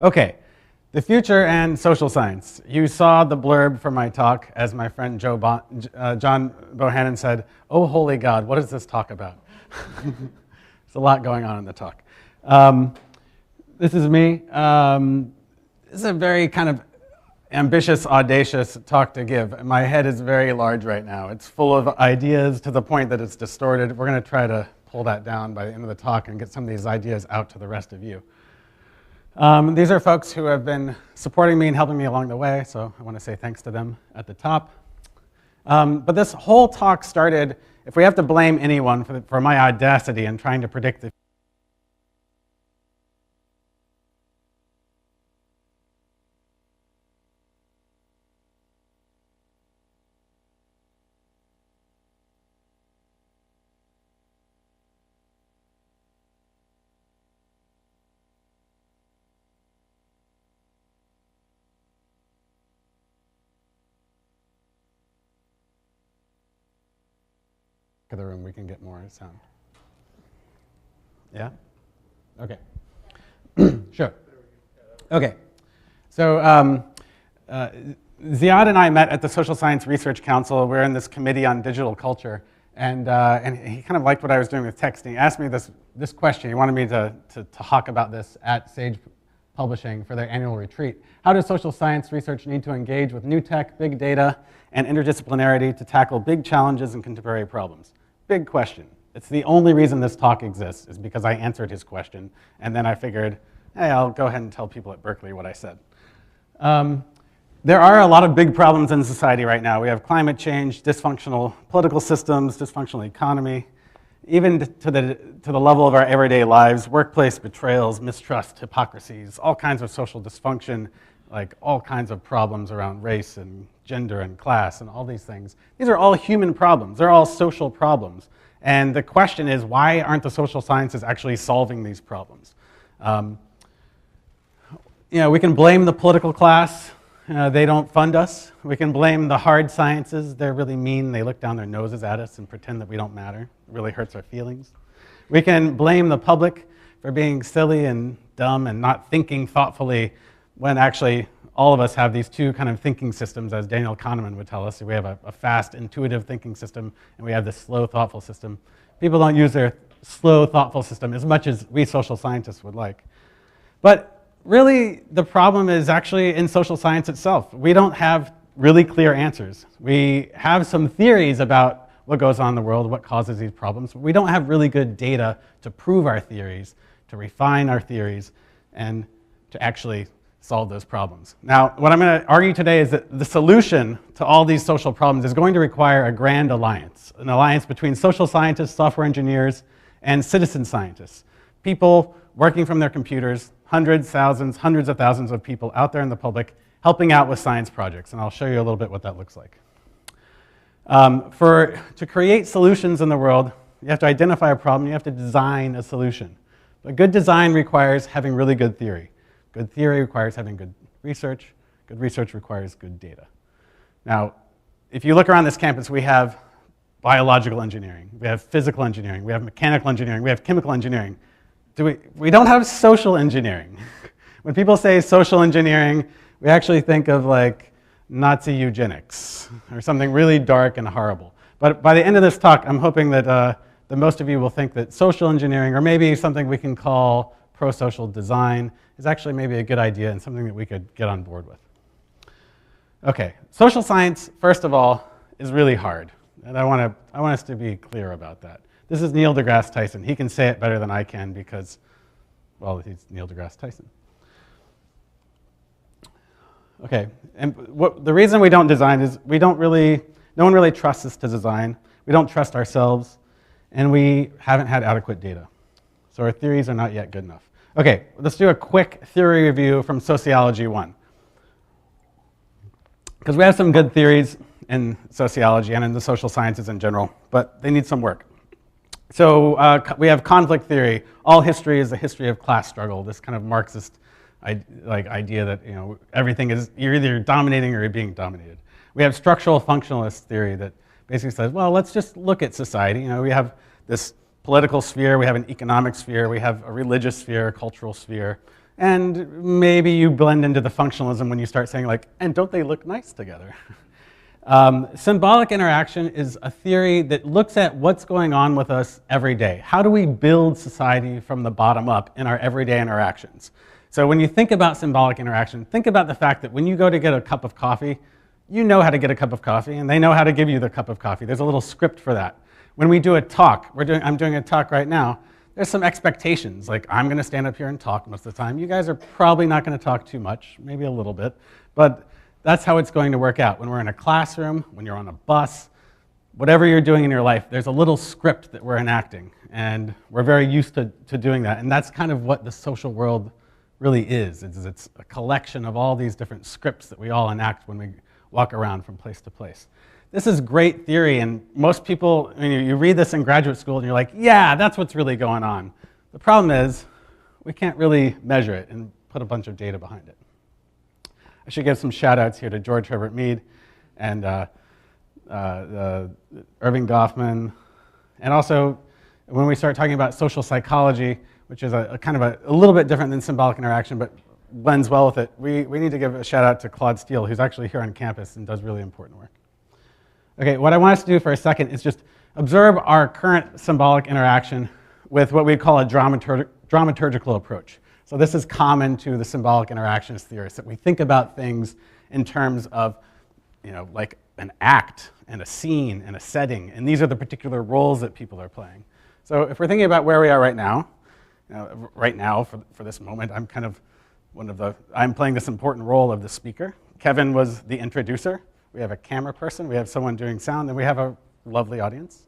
Okay, the future and social science. You saw the blurb for my talk, as my friend John Bohannon said, "Oh, holy God, what is this talk about?" There's a lot going on in the talk. This is me. This is a very kind of ambitious, audacious talk to give. My head is very large right now. It's full of ideas to the point that it's distorted. We're going to try to pull that down by the end of the talk and get some of these ideas out to the rest of you. These are folks who have been supporting me and helping me along the way, so I want to say thanks to them at the top. But this whole talk started, if we have to blame anyone for my audacity in trying to predict the of the room, we can get more sound. Yeah? Okay. Sure. Okay. So Ziad and I met at the Social Science Research Council. We're in this committee on digital culture, and he kind of liked what I was doing with text. And he asked me this question. He wanted me to talk about this at Sage Publishing for their annual retreat. How does social science research need to engage with new tech, big data, and interdisciplinarity to tackle big challenges and contemporary problems? Big question. It's the only reason this talk exists is because I answered his question, and then I figured, hey, I'll go ahead and tell people at Berkeley what I said. There are a lot of big problems in society right now. We have climate change, dysfunctional political systems, dysfunctional economy, even to the level of our everyday lives, workplace betrayals, mistrust, hypocrisies, all kinds of social dysfunction, like all kinds of problems around race and gender and class and all these things. These are all human problems. They're all social problems. And the question is, why aren't the social sciences actually solving these problems? We can blame the political class. They don't fund us. We can blame the hard sciences. They're really mean. They look down their noses at us and pretend that we don't matter. It really hurts our feelings. We can blame the public for being silly and dumb and not thinking thoughtfully when actually all of us have these two kind of thinking systems, as Daniel Kahneman would tell us. We have a fast, intuitive thinking system, and we have this slow, thoughtful system. People don't use their slow, thoughtful system as much as we social scientists would like. But really, the problem is actually in social science itself. We don't have really clear answers. We have some theories about what goes on in the world, what causes these problems, but we don't have really good data to prove our theories, to refine our theories, and to actually solve those problems. Now, what I'm going to argue today is that the solution to all these social problems is going to require a grand alliance, an alliance between social scientists, software engineers, and citizen scientists, people working from their computers, hundreds of thousands of people out there in the public helping out with science projects, and I'll show you a little bit what that looks like. To create solutions in the world, you have to identify a problem, you have to design a solution. But good design requires having really good theory. Good theory requires having good research requires good data. Now, if you look around this campus, we have biological engineering, we have physical engineering, we have mechanical engineering, we have chemical engineering. We don't have social engineering. When people say social engineering, we actually think of like Nazi eugenics or something really dark and horrible. But by the end of this talk, I'm hoping that most of you will think that social engineering, or maybe something we can call pro-social design, is actually maybe a good idea and something that we could get on board with. Okay, social science, first of all, is really hard. And I want us to be clear about that. This is Neil deGrasse Tyson. He can say it better than I can because, well, he's Neil deGrasse Tyson. Okay, and the reason we don't design is no one really trusts us to design. We don't trust ourselves, and we haven't had adequate data. So our theories are not yet good enough. Okay, let's do a quick theory review from Sociology 1. Because we have some good theories in sociology and in the social sciences in general, but they need some work. So we have conflict theory. All history is a history of class struggle, this kind of Marxist idea that everything is, you're either dominating or you're being dominated. We have structural functionalist theory that basically says, well, let's just look at society. We have this political sphere, we have an economic sphere, we have a religious sphere, a cultural sphere, And maybe you blend into the functionalism when you start saying like, and don't they look nice together? Symbolic interaction is a theory that looks at what's going on with us every day. How do we build society from the bottom up in our everyday interactions? So when you think about symbolic interaction, think about the fact that when you go to get a cup of coffee, you know how to get a cup of coffee, and they know how to give you the cup of coffee. There's a little script for that. When we do a talk, I'm doing a talk right now, there's some expectations, like I'm going to stand up here and talk most of the time. You guys are probably not going to talk too much, maybe a little bit, but that's how it's going to work out. When we're in a classroom, when you're on a bus, whatever you're doing in your life, there's a little script that we're enacting, and we're very used to doing that, and that's kind of what the social world really is. It's a collection of all these different scripts that we all enact when we walk around from place to place. This is great theory, and most people, I mean, you read this in graduate school and you're like, yeah, that's what's really going on. The problem is we can't really measure it and put a bunch of data behind it. I should give some shout outs here to George Herbert Mead and Irving Goffman, and also when we start talking about social psychology, which is a kind of a little bit different than symbolic interaction, but blends well with it, we need to give a shout out to Claude Steele, who's actually here on campus and does really important work. Okay, what I want us to do for a second is just observe our current symbolic interaction with what we call a dramaturgical approach. So this is common to the symbolic interactionist theorists, that we think about things in terms of, like an act and a scene and a setting, and these are the particular roles that people are playing. So if we're thinking about where we are right now, for this moment, I'm kind of I'm playing this important role of the speaker. Kevin was the introducer. We have a camera person, we have someone doing sound, and we have a lovely audience.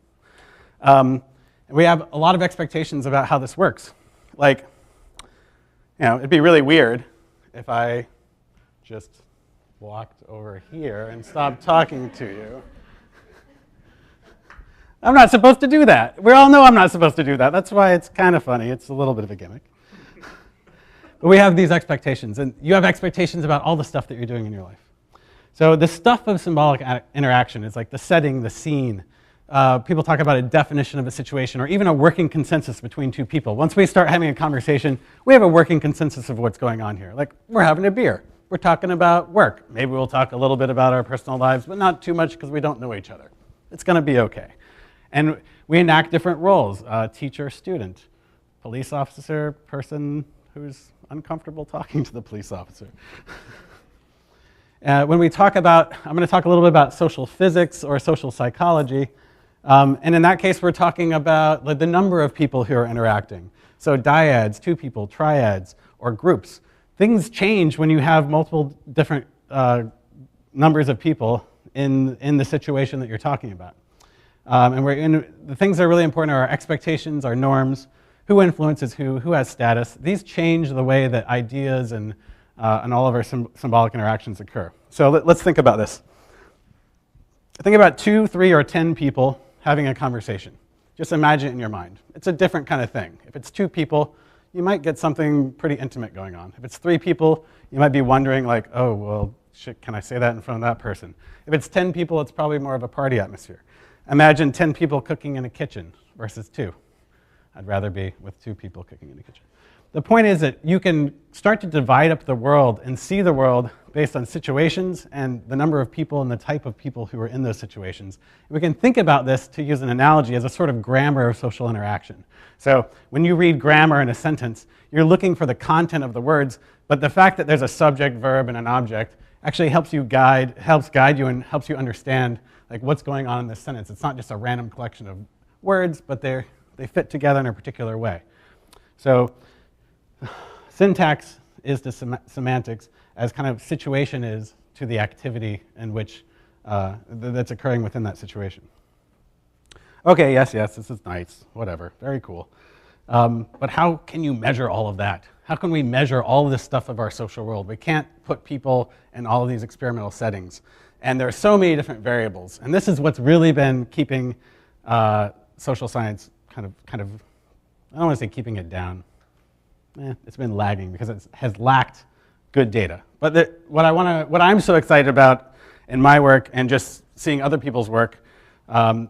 And we have a lot of expectations about how this works. Like, it'd be really weird if I just walked over here and stopped talking to you. I'm not supposed to do that. We all know I'm not supposed to do that. That's why it's kind of funny. It's a little bit of a gimmick. But we have these expectations, and you have expectations about all the stuff that you're doing in your life. So the stuff of symbolic interaction is like the setting, the scene. People talk about a definition of a situation or even a working consensus between two people. Once we start having a conversation, we have a working consensus of what's going on here. Like, we're having a beer. We're talking about work. Maybe we'll talk a little bit about our personal lives, but not too much because we don't know each other. It's going to be okay. And we enact different roles, teacher, student, police officer, person who's uncomfortable talking to the police officer. When we talk about, I'm going to talk a little bit about social physics or social psychology. And in that case, we're talking about the number of people who are interacting. So dyads, two people, triads, or groups. Things change when you have multiple different numbers of people in the situation that you're talking about. And the things that are really important are our expectations, our norms, who influences who has status. These change the way that ideas and all of our symbolic interactions occur. So let's think about this. Think about 2, 3, or 10 people having a conversation. Just imagine it in your mind. It's a different kind of thing. If it's 2 people, you might get something pretty intimate going on. If it's 3 people, you might be wondering like, oh, well, shit, can I say that in front of that person? If it's 10 people, it's probably more of a party atmosphere. Imagine 10 people cooking in a kitchen versus 2. I'd rather be with 2 people cooking in a kitchen. The point is that you can start to divide up the world and see the world based on situations and the number of people and the type of people who are in those situations. We can think about this, to use an analogy, as a sort of grammar of social interaction. So when you read grammar in a sentence, you're looking for the content of the words, but the fact that there's a subject, verb, and an object actually helps guide you and helps you understand like what's going on in this sentence. It's not just a random collection of words, but they fit together in a particular way. So syntax is to semantics as kind of situation is to the activity in which that's occurring within that situation. Okay, yes, this is nice, whatever, very cool. But how can you measure all of that? How can we measure all of this stuff of our social world? We can't put people in all of these experimental settings. And there are so many different variables. And this is what's really been keeping social science kind of, I don't want to say keeping it down. It's been lagging because it has lacked good data. But what I'm so excited about in my work and just seeing other people's work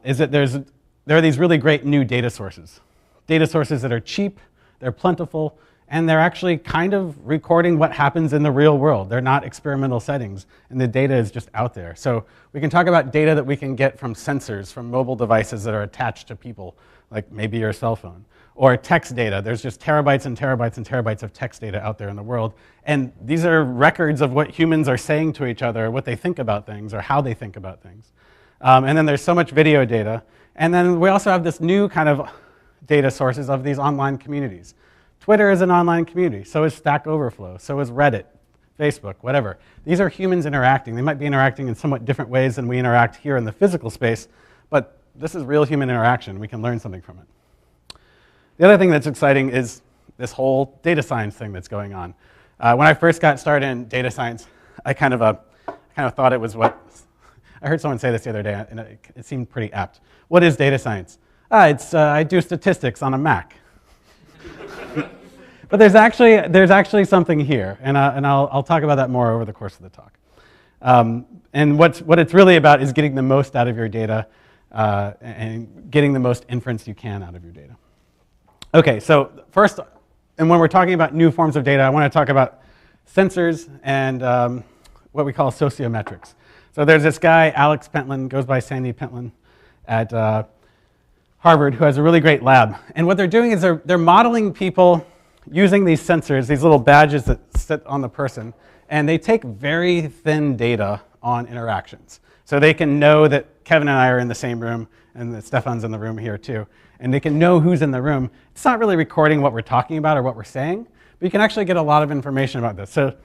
is that there are these really great new data sources. Data sources that are cheap, they're plentiful, and they're actually kind of recording what happens in the real world. They're not experimental settings, and the data is just out there. So we can talk about data that we can get from sensors, from mobile devices that are attached to people, like maybe your cell phone. Or text data. There's just terabytes and terabytes and terabytes of text data out there in the world. And these are records of what humans are saying to each other, what they think about things, or how they think about things. And then there's so much video data. And then we also have this new kind of data sources of these online communities. Twitter is an online community. So is Stack Overflow. So is Reddit, Facebook, whatever. These are humans interacting. They might be interacting in somewhat different ways than we interact here in the physical space, but this is real human interaction. We can learn something from it. The other thing that's exciting is this whole data science thing that's going on. When I first got started in data science, I kind of thought it was what, I heard someone say this the other day, and it seemed pretty apt. What is data science? I do statistics on a Mac. But there's actually something here, and I'll talk about that more over the course of the talk. And what it's really about is getting the most out of your data and getting the most inference you can out of your data. Okay, so first, and when we're talking about new forms of data, I want to talk about sensors and what we call sociometrics. So there's this guy, Alex Pentland, goes by Sandy Pentland at Harvard, who has a really great lab. And what they're doing is they're modeling people using these sensors, these little badges that sit on the person, and they take very thin data on interactions. So they can know that Kevin and I are in the same room, and that Stefan's in the room here too. And they can know who's in the room. It's not really recording what we're talking about or what we're saying, but you can actually get a lot of information about this. So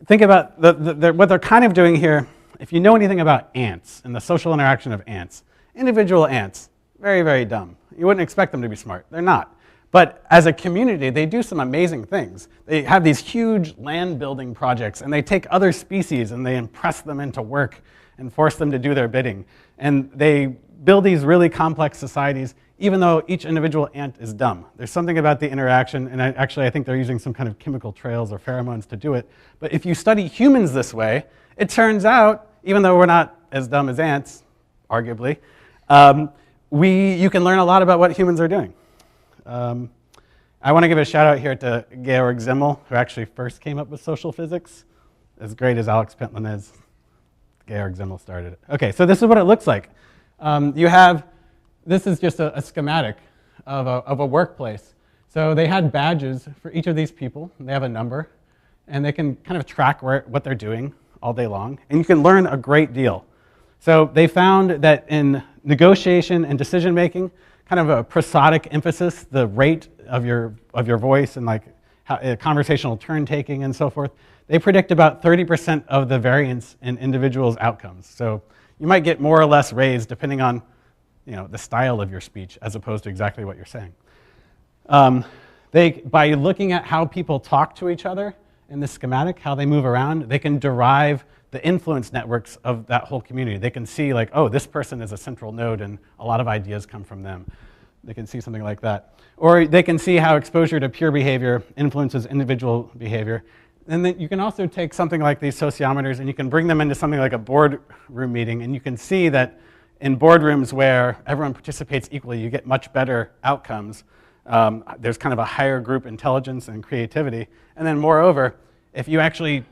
think about what they're kind of doing here. If you know anything about ants and the social interaction of ants, individual ants, very, very dumb. You wouldn't expect them to be smart. They're not. But as a community, they do some amazing things. They have these huge land building projects, and they take other species and they impress them into work and force them to do their bidding. And they build these really complex societies, even though each individual ant is dumb. There's something about the interaction, and I think they're using some kind of chemical trails or pheromones to do it. But if you study humans this way, it turns out, even though we're not as dumb as ants, arguably, you can learn a lot about what humans are doing. I want to give a shout out here to Georg Simmel, who actually first came up with social physics. As great as Alex Pentland is, Georg Simmel started it. Okay, so this is what it looks like. This is just a schematic of a workplace. So they had badges for each of these people. They have a number, and they can kind of track what they're doing all day long. And you can learn a great deal. So they found that in negotiation and decision making, kind of a prosodic emphasis, the rate of your voice and like conversational turn taking and so forth, they predict about 30% of the variance in individuals' outcomes. So you might get more or less raised depending on the style of your speech as opposed to exactly what you're saying. By looking at how people talk to each other in this schematic, how they move around, they can derive the influence networks of that whole community. They can see like, oh, this person is a central node and a lot of ideas come from them. They can see something like that. Or they can see how exposure to peer behavior influences individual behavior. And then you can also take something like these sociometers and you can bring them into something like a boardroom meeting, and you can see that in boardrooms where everyone participates equally, you get much better outcomes. There's kind of a higher group intelligence and creativity. And then moreover, if you actually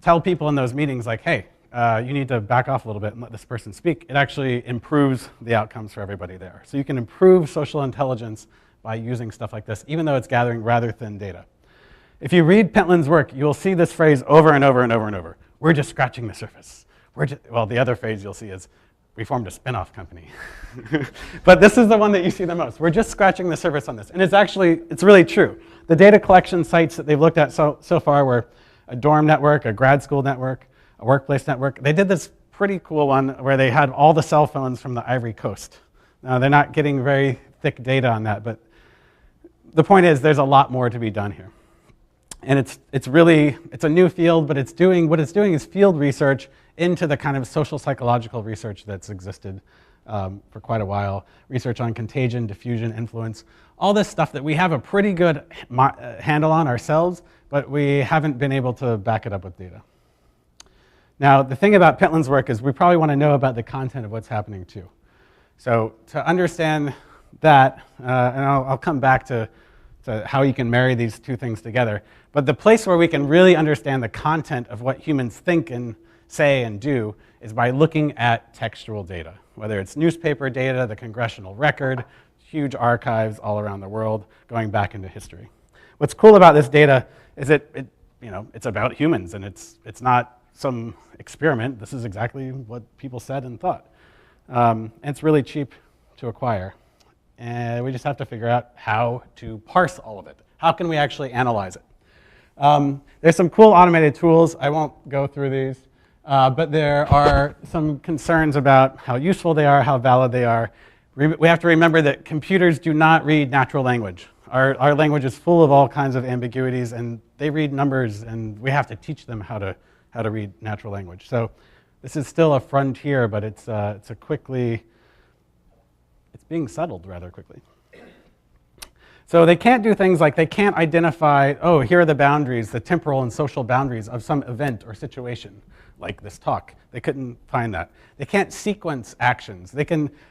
tell people in those meetings like, hey, you need to back off a little bit and let this person speak, it actually improves the outcomes for everybody there. So you can improve social intelligence by using stuff like this, even though it's gathering rather thin data. If you read Pentland's work, you'll see this phrase over and over and over and over. We're just scratching the surface. Well, the other phrase you'll see is, we formed a spin-off company. But this is the one that you see the most. We're just scratching the surface on this. And it's really true. The data collection sites that they've looked at so far were a dorm network, a grad school network, a workplace network. They did this pretty cool one where they had all the cell phones from the Ivory Coast. Now, they're not getting very thick data on that, but the point is there's a lot more to be done here. And it's a new field, but what it's doing is field research into the kind of social psychological research that's existed for quite a while. Research on contagion, diffusion, influence, all this stuff that we have a pretty good handle on ourselves, but we haven't been able to back it up with data. Now, the thing about Pentland's work is we probably want to know about the content of what's happening too. So to understand that, and I'll come back to So how you can marry these two things together. But the place where we can really understand the content of what humans think and say and do is by looking at textual data, whether it's newspaper data, the congressional record, huge archives all around the world going back into history. What's cool about this data is it's about humans, and it's not some experiment. This is exactly what people said and thought. And it's really cheap to acquire. And we just have to figure out how to parse all of it. How can we actually analyze it? There's some cool automated tools. I won't go through these, but there are some concerns about how useful they are, how valid they are. We have to remember that computers do not read natural language. Our language is full of all kinds of ambiguities, and they read numbers, and we have to teach them how to read natural language. So this is still a frontier, but it's being settled rather quickly. So they can't do things like they can't identify, oh, here are the boundaries, the temporal and social boundaries of some event or situation, like this talk. They couldn't find that. They can't sequence actions.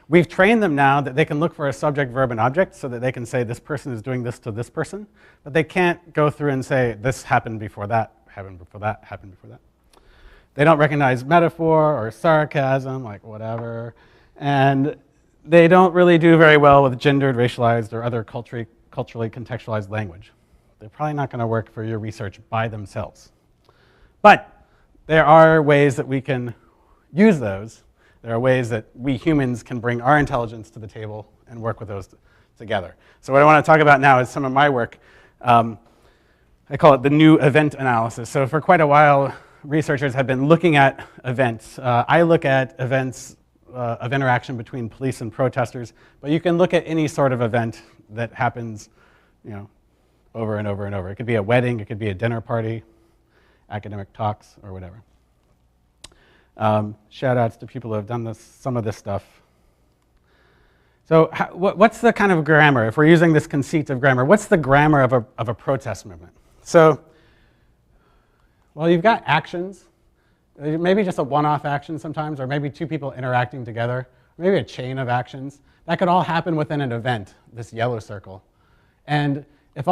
We've trained them now that they can look for a subject, verb, and object so that they can say this person is doing this to this person, but they can't go through and say this happened before that, happened before that, happened before that. They don't recognize metaphor or sarcasm, like whatever, and they don't really do very well with gendered, racialized, or other culturally contextualized language. They're probably not going to work for your research by themselves. But there are ways that we can use those. There are ways that we humans can bring our intelligence to the table and work with those together. So what I want to talk about now is some of my work. I call it the new event analysis. So for quite a while, researchers have been looking at events. I look at events of interaction between police and protesters, but you can look at any sort of event that happens, over and over and over. It could be a wedding, it could be a dinner party, academic talks, or whatever. Shout outs to people who have done some of this stuff. So what's the kind of grammar? If we're using this conceit of grammar, what's the grammar of a protest movement? So, well, you've got actions. Maybe just a one-off action sometimes, or maybe two people interacting together, maybe a chain of actions. That could all happen within an event, this yellow circle. And if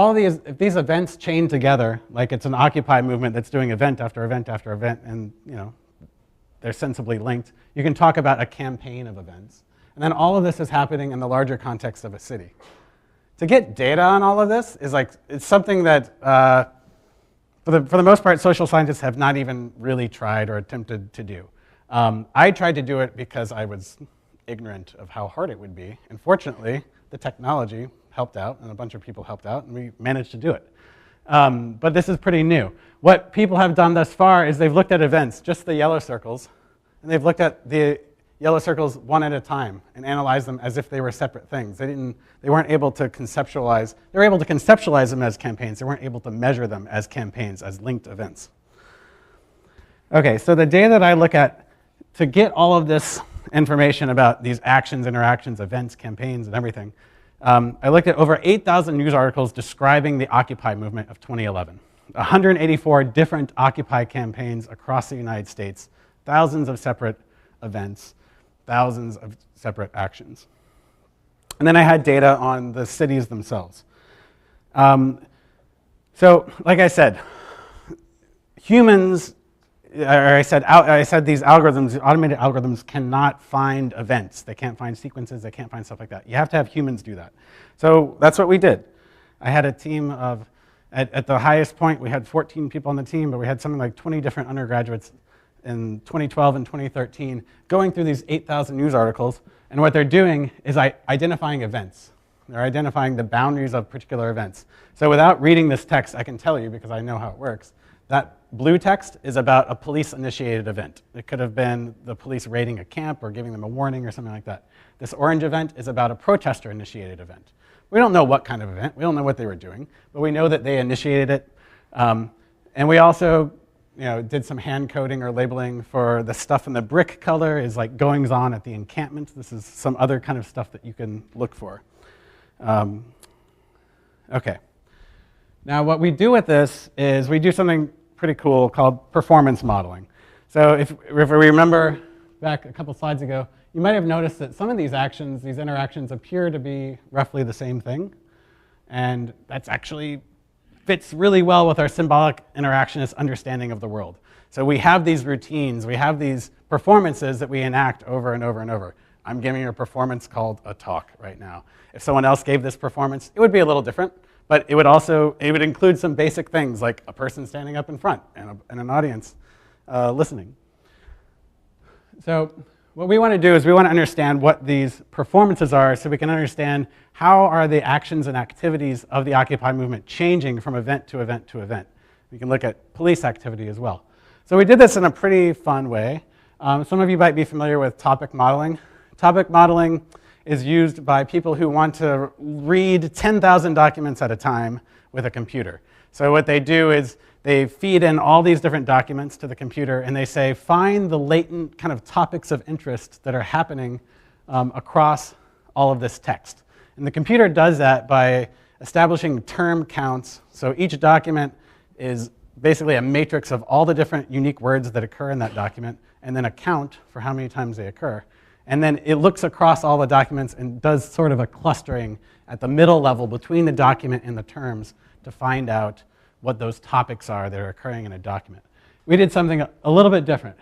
these events chain together, like it's an Occupy movement that's doing event after event after event, and they're sensibly linked, you can talk about a campaign of events. And then all of this is happening in the larger context of a city. To get data on all of this it's something that for the most part, social scientists have not even really tried or attempted to do. I tried to do it because I was ignorant of how hard it would be. And fortunately, the technology helped out, and a bunch of people helped out, and we managed to do it. But this is pretty new. What people have done thus far is they've looked at events, just the yellow circles, and they've looked at the yellow circles one at a time and analyzed them as if they were separate things. They weren't able to conceptualize. They were able to conceptualize them as campaigns. They weren't able to measure them as campaigns, as linked events. Okay, so the data that I look at to get all of this information about these actions, interactions, events, campaigns, and everything, I looked at over 8,000 news articles describing the Occupy movement of 2011. 184 different Occupy campaigns across the United States, thousands of separate events, thousands of separate actions. And then I had data on the cities themselves. So, like I said, humans, I said these algorithms, automated algorithms cannot find events. They can't find sequences, they can't find stuff like that. You have to have humans do that. So that's what we did. I had a team of, at the highest point, we had 14 people on the team, but we had something like 20 different undergraduates in 2012 and 2013 going through these 8,000 news articles, and what they're doing is identifying events. They're identifying the boundaries of particular events. So without reading this text, I can tell you, because I know how it works, that blue text is about a police-initiated event. It could have been the police raiding a camp or giving them a warning or something like that. This orange event is about a protester-initiated event. We don't know what kind of event. We don't know what they were doing, but we know that they initiated it. And we also did some hand coding or labeling for the stuff in the brick color is like goings on at the encampment. This is some other kind of stuff that you can look for. Okay. Now what we do with this is we do something pretty cool called performance modeling. So if we remember back a couple slides ago, you might have noticed that some of these actions, these interactions appear to be roughly the same thing. And that's actually fits really well with our symbolic interactionist understanding of the world. So we have these routines, we have these performances that we enact over and over and over. I'm giving you a performance called a talk right now. If someone else gave this performance, it would be a little different, but it would include some basic things like a person standing up in front and an audience listening. So what we want to do is we want to understand what these performances are so we can understand how are the actions and activities of the Occupy movement changing from event to event to event. We can look at police activity as well. So we did this in a pretty fun way. Some of you might be familiar with topic modeling. Topic modeling is used by people who want to read 10,000 documents at a time with a computer. So what they do is they feed in all these different documents to the computer and they say, find the latent kind of topics of interest that are happening across all of this text. And the computer does that by establishing term counts. So each document is basically a matrix of all the different unique words that occur in that document, and then a count for how many times they occur. And then it looks across all the documents and does sort of a clustering at the middle level between the document and the terms to find out what those topics are that are occurring in a document. We did something a little bit different.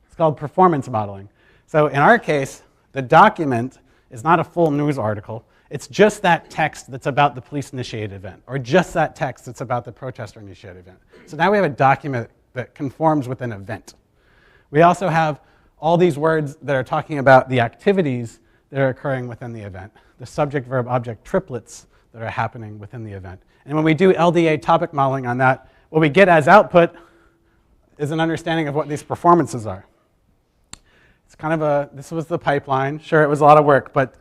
It's called performance modeling. So in our case, the document is not a full news article. It's just that text that's about the police-initiated event, or just that text that's about the protester-initiated event. So now we have a document that conforms with an event. We also have all these words that are talking about the activities that are occurring within the event, the subject-verb-object triplets that are happening within the event. And when we do LDA topic modeling on that, what we get as output is an understanding of what these performances are. It's kind of this was the pipeline. Sure, it was a lot of work, but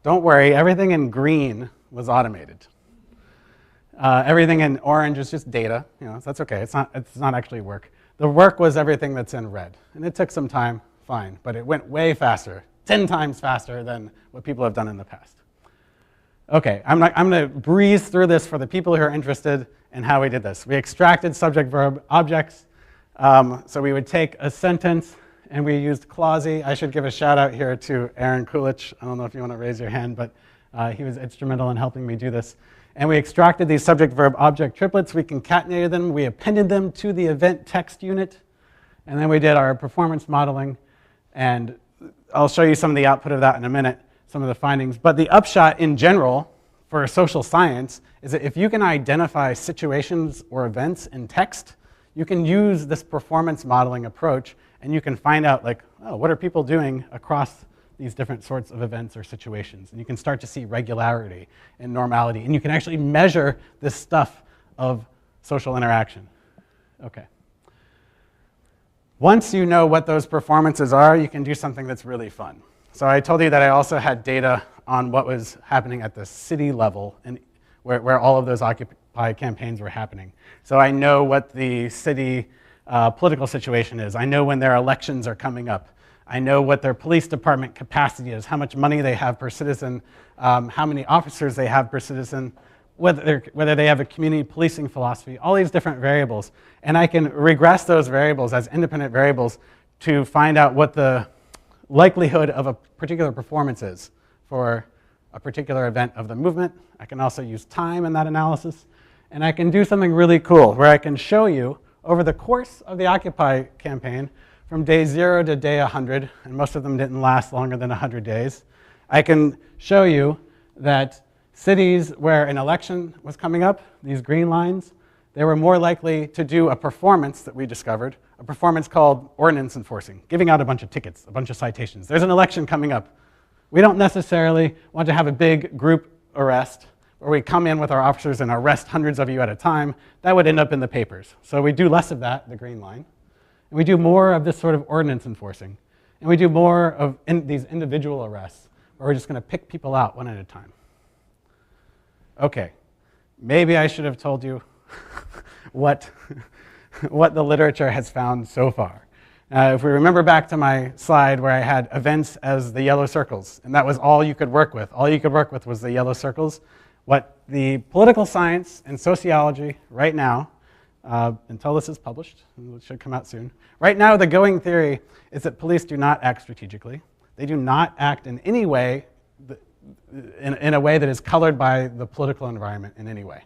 don't worry, everything in green was automated. Everything in orange is just data, so that's okay. It's not actually work. The work was everything that's in red. And it took some time, fine, but it went way faster, 10 times faster than what people have done in the past. Okay, I'm going to breeze through this for the people who are interested in how we did this. We extracted subject, verb, objects. So we would take a sentence and we used clausey. I should give a shout out here to Aaron Kulich. I don't know if you want to raise your hand, but he was instrumental in helping me do this. And we extracted these subject, verb, object triplets. We concatenated them. We appended them to the event text unit. And then we did our performance modeling. And I'll show you some of the output of that in a minute, some of the findings. But the upshot in general for social science is that if you can identify situations or events in text, you can use this performance modeling approach and you can find out, like, oh, what are people doing across these different sorts of events or situations? And you can start to see regularity and normality. And you can actually measure this stuff of social interaction. Okay. Once you know what those performances are, you can do something that's really fun. So I told you that I also had data on what was happening at the city level and where all of those Occupy campaigns were happening. So I know what the city political situation is. I know when their elections are coming up. I know what their police department capacity is, how much money they have per citizen, how many officers they have per citizen, whether they have a community policing philosophy, all these different variables. And I can regress those variables as independent variables to find out what the likelihood of a particular performance is for a particular event of the movement. I can also use time in that analysis. And I can do something really cool where I can show you over the course of the Occupy campaign from day 0 to day 100, and most of them didn't last longer than 100 days, I can show you that cities where an election was coming up, these green lines, they were more likely to do a performance that we discovered, a performance called ordinance enforcing, giving out a bunch of tickets, a bunch of citations. There's an election coming up. We don't necessarily want to have a big group arrest where we come in with our officers and arrest hundreds of you at a time. That would end up in the papers. So we do less of that, the green line. And we do more of this sort of ordinance enforcing. And we do more of these individual arrests where we're just going to pick people out one at a time. Okay, maybe I should have told you what the literature has found so far. If we remember back to my slide where I had events as the yellow circles, and that was all you could work with. All you could work with was the yellow circles. What the political science and sociology right now, until this is published, it should come out soon. Right now, the going theory is that police do not act strategically. They do not act in any way in a way that is colored by the political environment in any way.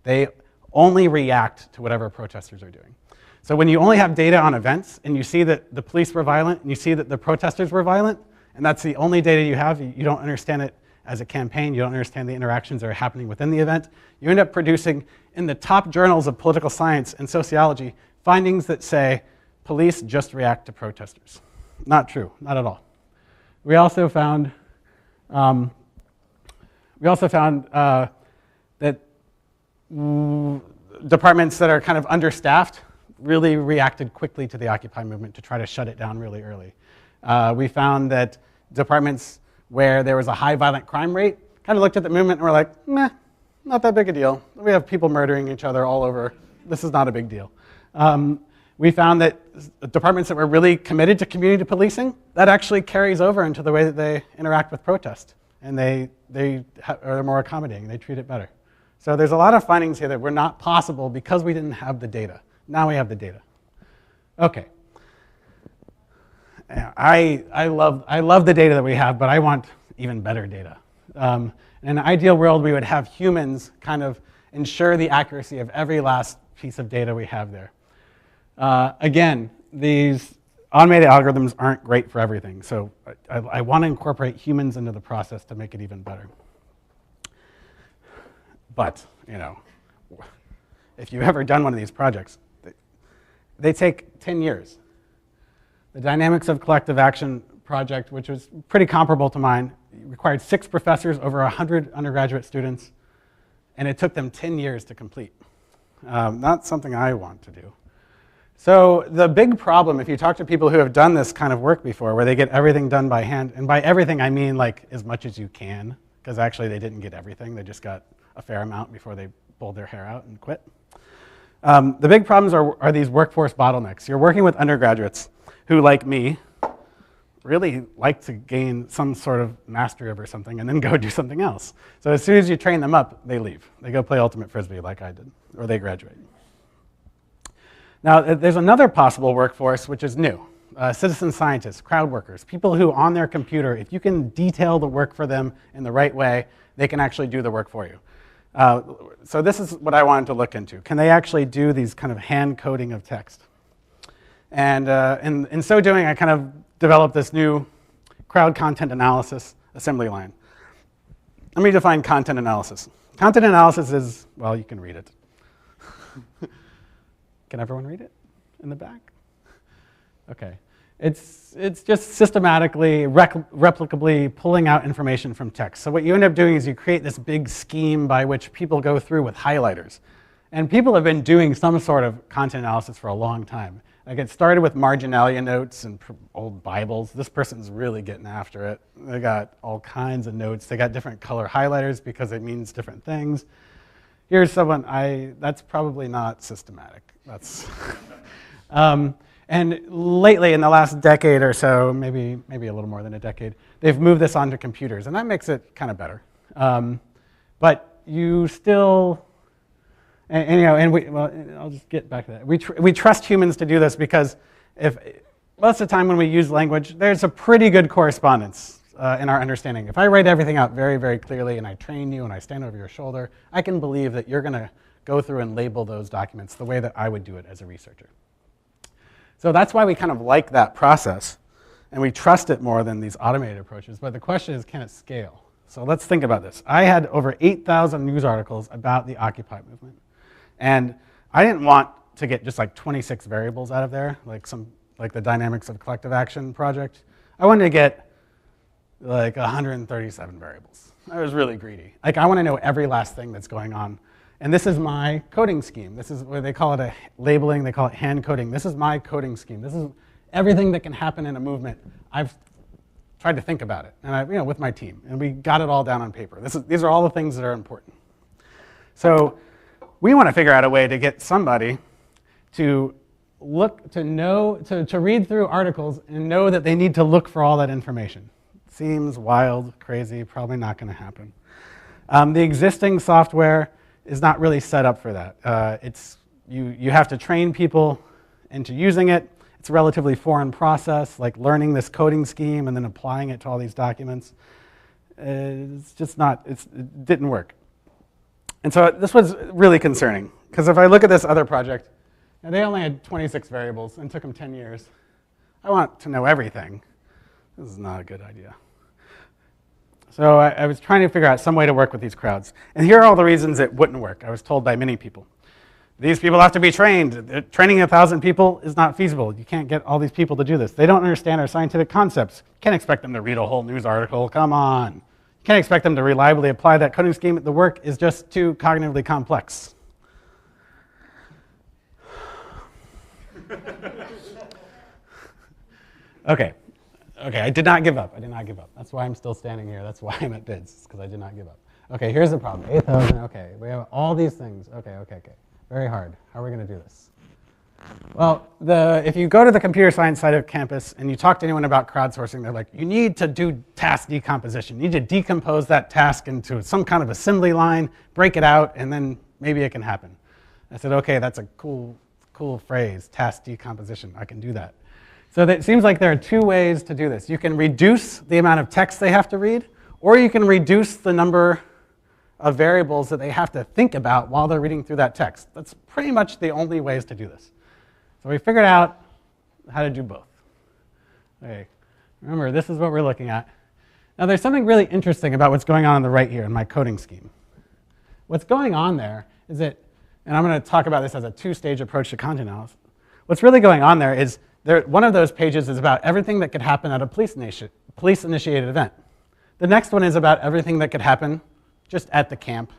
They only react to whatever protesters are doing. So when you only have data on events and you see that the police were violent and you see that the protesters were violent, and that's the only data you have, you don't understand it as a campaign, you don't understand the interactions that are happening within the event, you end up producing in the top journals of political science and sociology findings that say police just react to protesters. Not true, not at all. We also found that departments that are kind of understaffed really reacted quickly to the Occupy movement to try to shut it down really early. We found that departments where there was a high violent crime rate kind of looked at the movement and were like, meh, not that big a deal. We have people murdering each other all over. This is not a big deal. We found that departments that were really committed to community policing, that actually carries over into the way that they interact with protest. And they are more accommodating, they treat it better. So there's a lot of findings here that were not possible because we didn't have the data. Now we have the data. Okay. I love the data that we have, but I want even better data. In an ideal world, we would have humans kind of ensure the accuracy of every last piece of data we have there. Again, these automated algorithms aren't great for everything, so I want to incorporate humans into the process to make it even better. But, you know, if you've ever done one of these projects, they take 10 years. The Dynamics of Collective Action project, which was pretty comparable to mine, required 6 professors, over 100 undergraduate students, and it took them 10 years to complete. Not something I want to do. So the big problem, if you talk to people who have done this kind of work before, where they get everything done by hand, and by everything I mean like as much as you can, because actually they didn't get everything, they just got a fair amount before they pulled their hair out and quit. The big problems are these workforce bottlenecks. You're working with undergraduates who, like me, really like to gain some sort of mastery over something and then go do something else. So as soon as you train them up, they leave. They go play Ultimate Frisbee like I did, or they graduate. Now, there's another possible workforce which is new. Citizen scientists, crowd workers, people who on their computer, if you can detail the work for them in the right way, they can actually do the work for you. So this is what I wanted to look into. Can they actually do these kind of hand coding of text? And in so doing, I kind of developed this new crowd content analysis assembly line. Let me define content analysis. Content analysis is, well, you can read it. Can everyone read it in the back? Okay. It's just systematically, replicably pulling out information from text. So what you end up doing is you create this big scheme by which people go through with highlighters. And people have been doing some sort of content analysis for a long time. Like it started with marginalia notes and old Bibles. This person's really getting after it. They got all kinds of notes. They got different color highlighters because it means different things. Here's someone, that's probably not systematic. That's, and lately, in the last decade or so, maybe a little more than a decade, they've moved this onto computers, and that makes it kind of better. But you still, I'll just get back to that. We trust humans to do this because most of the time when we use language, there's a pretty good correspondence in our understanding. If I write everything out very, very clearly and I train you and I stand over your shoulder, I can believe that you're going to go through and label those documents the way that I would do it as a researcher. So that's why we kind of like that process, and we trust it more than these automated approaches. But the question is, can it scale? So let's think about this. I had over 8,000 news articles about the Occupy movement. And I didn't want to get just like 26 variables out of there, like the Dynamics of Collective Action project. I wanted to get like 137 variables. I was really greedy. Like I want to know every last thing that's going on. And this is my coding scheme. This is what they call it a labeling. They call it hand coding. This is my coding scheme. This is everything that can happen in a movement. I've tried to think about it, and with my team, and we got it all down on paper. These are all the things that are important. So we want to figure out a way to get somebody to read through articles and know that they need to look for all that information. Seems wild, crazy, probably not going to happen. The existing software is not really set up for that. You have to train people into using it. It's a relatively foreign process, like learning this coding scheme and then applying it to all these documents. It's just not, it didn't work. And so this was really concerning, because if I look at this other project, and they only had 26 variables and took them 10 years. I want to know everything. This is not a good idea. So I was trying to figure out some way to work with these crowds. And here are all the reasons it wouldn't work. I was told by many people. These people have to be trained. Training 1,000 people is not feasible. You can't get all these people to do this. They don't understand our scientific concepts. You can't expect them to read a whole news article. Come on. You can't expect them to reliably apply that coding scheme. The work is just too cognitively complex. Okay, I did not give up. That's why I'm still standing here. That's why I'm at bids, because I did not give up. Okay, here's the problem. 8,000, okay. We have all these things. Okay. Very hard. How are we going to do this? Well, if you go to the computer science side of campus and you talk to anyone about crowdsourcing, they're like, you need to do task decomposition. You need to decompose that task into some kind of assembly line, break it out, and then maybe it can happen. I said, okay, that's a cool phrase, task decomposition. I can do that. So it seems like there are two ways to do this. You can reduce the amount of text they have to read, or you can reduce the number of variables that they have to think about while they're reading through that text. That's pretty much the only ways to do this. So we figured out how to do both. Okay, remember, this is what we're looking at. Now there's something really interesting about what's going on the right here in my coding scheme. What's going on there is that, and I'm going to talk about this as a two-stage approach to content analysis. What's really going on there is one of those pages is about everything that could happen at a police-initiated event. The next one is about everything that could happen just at the camp.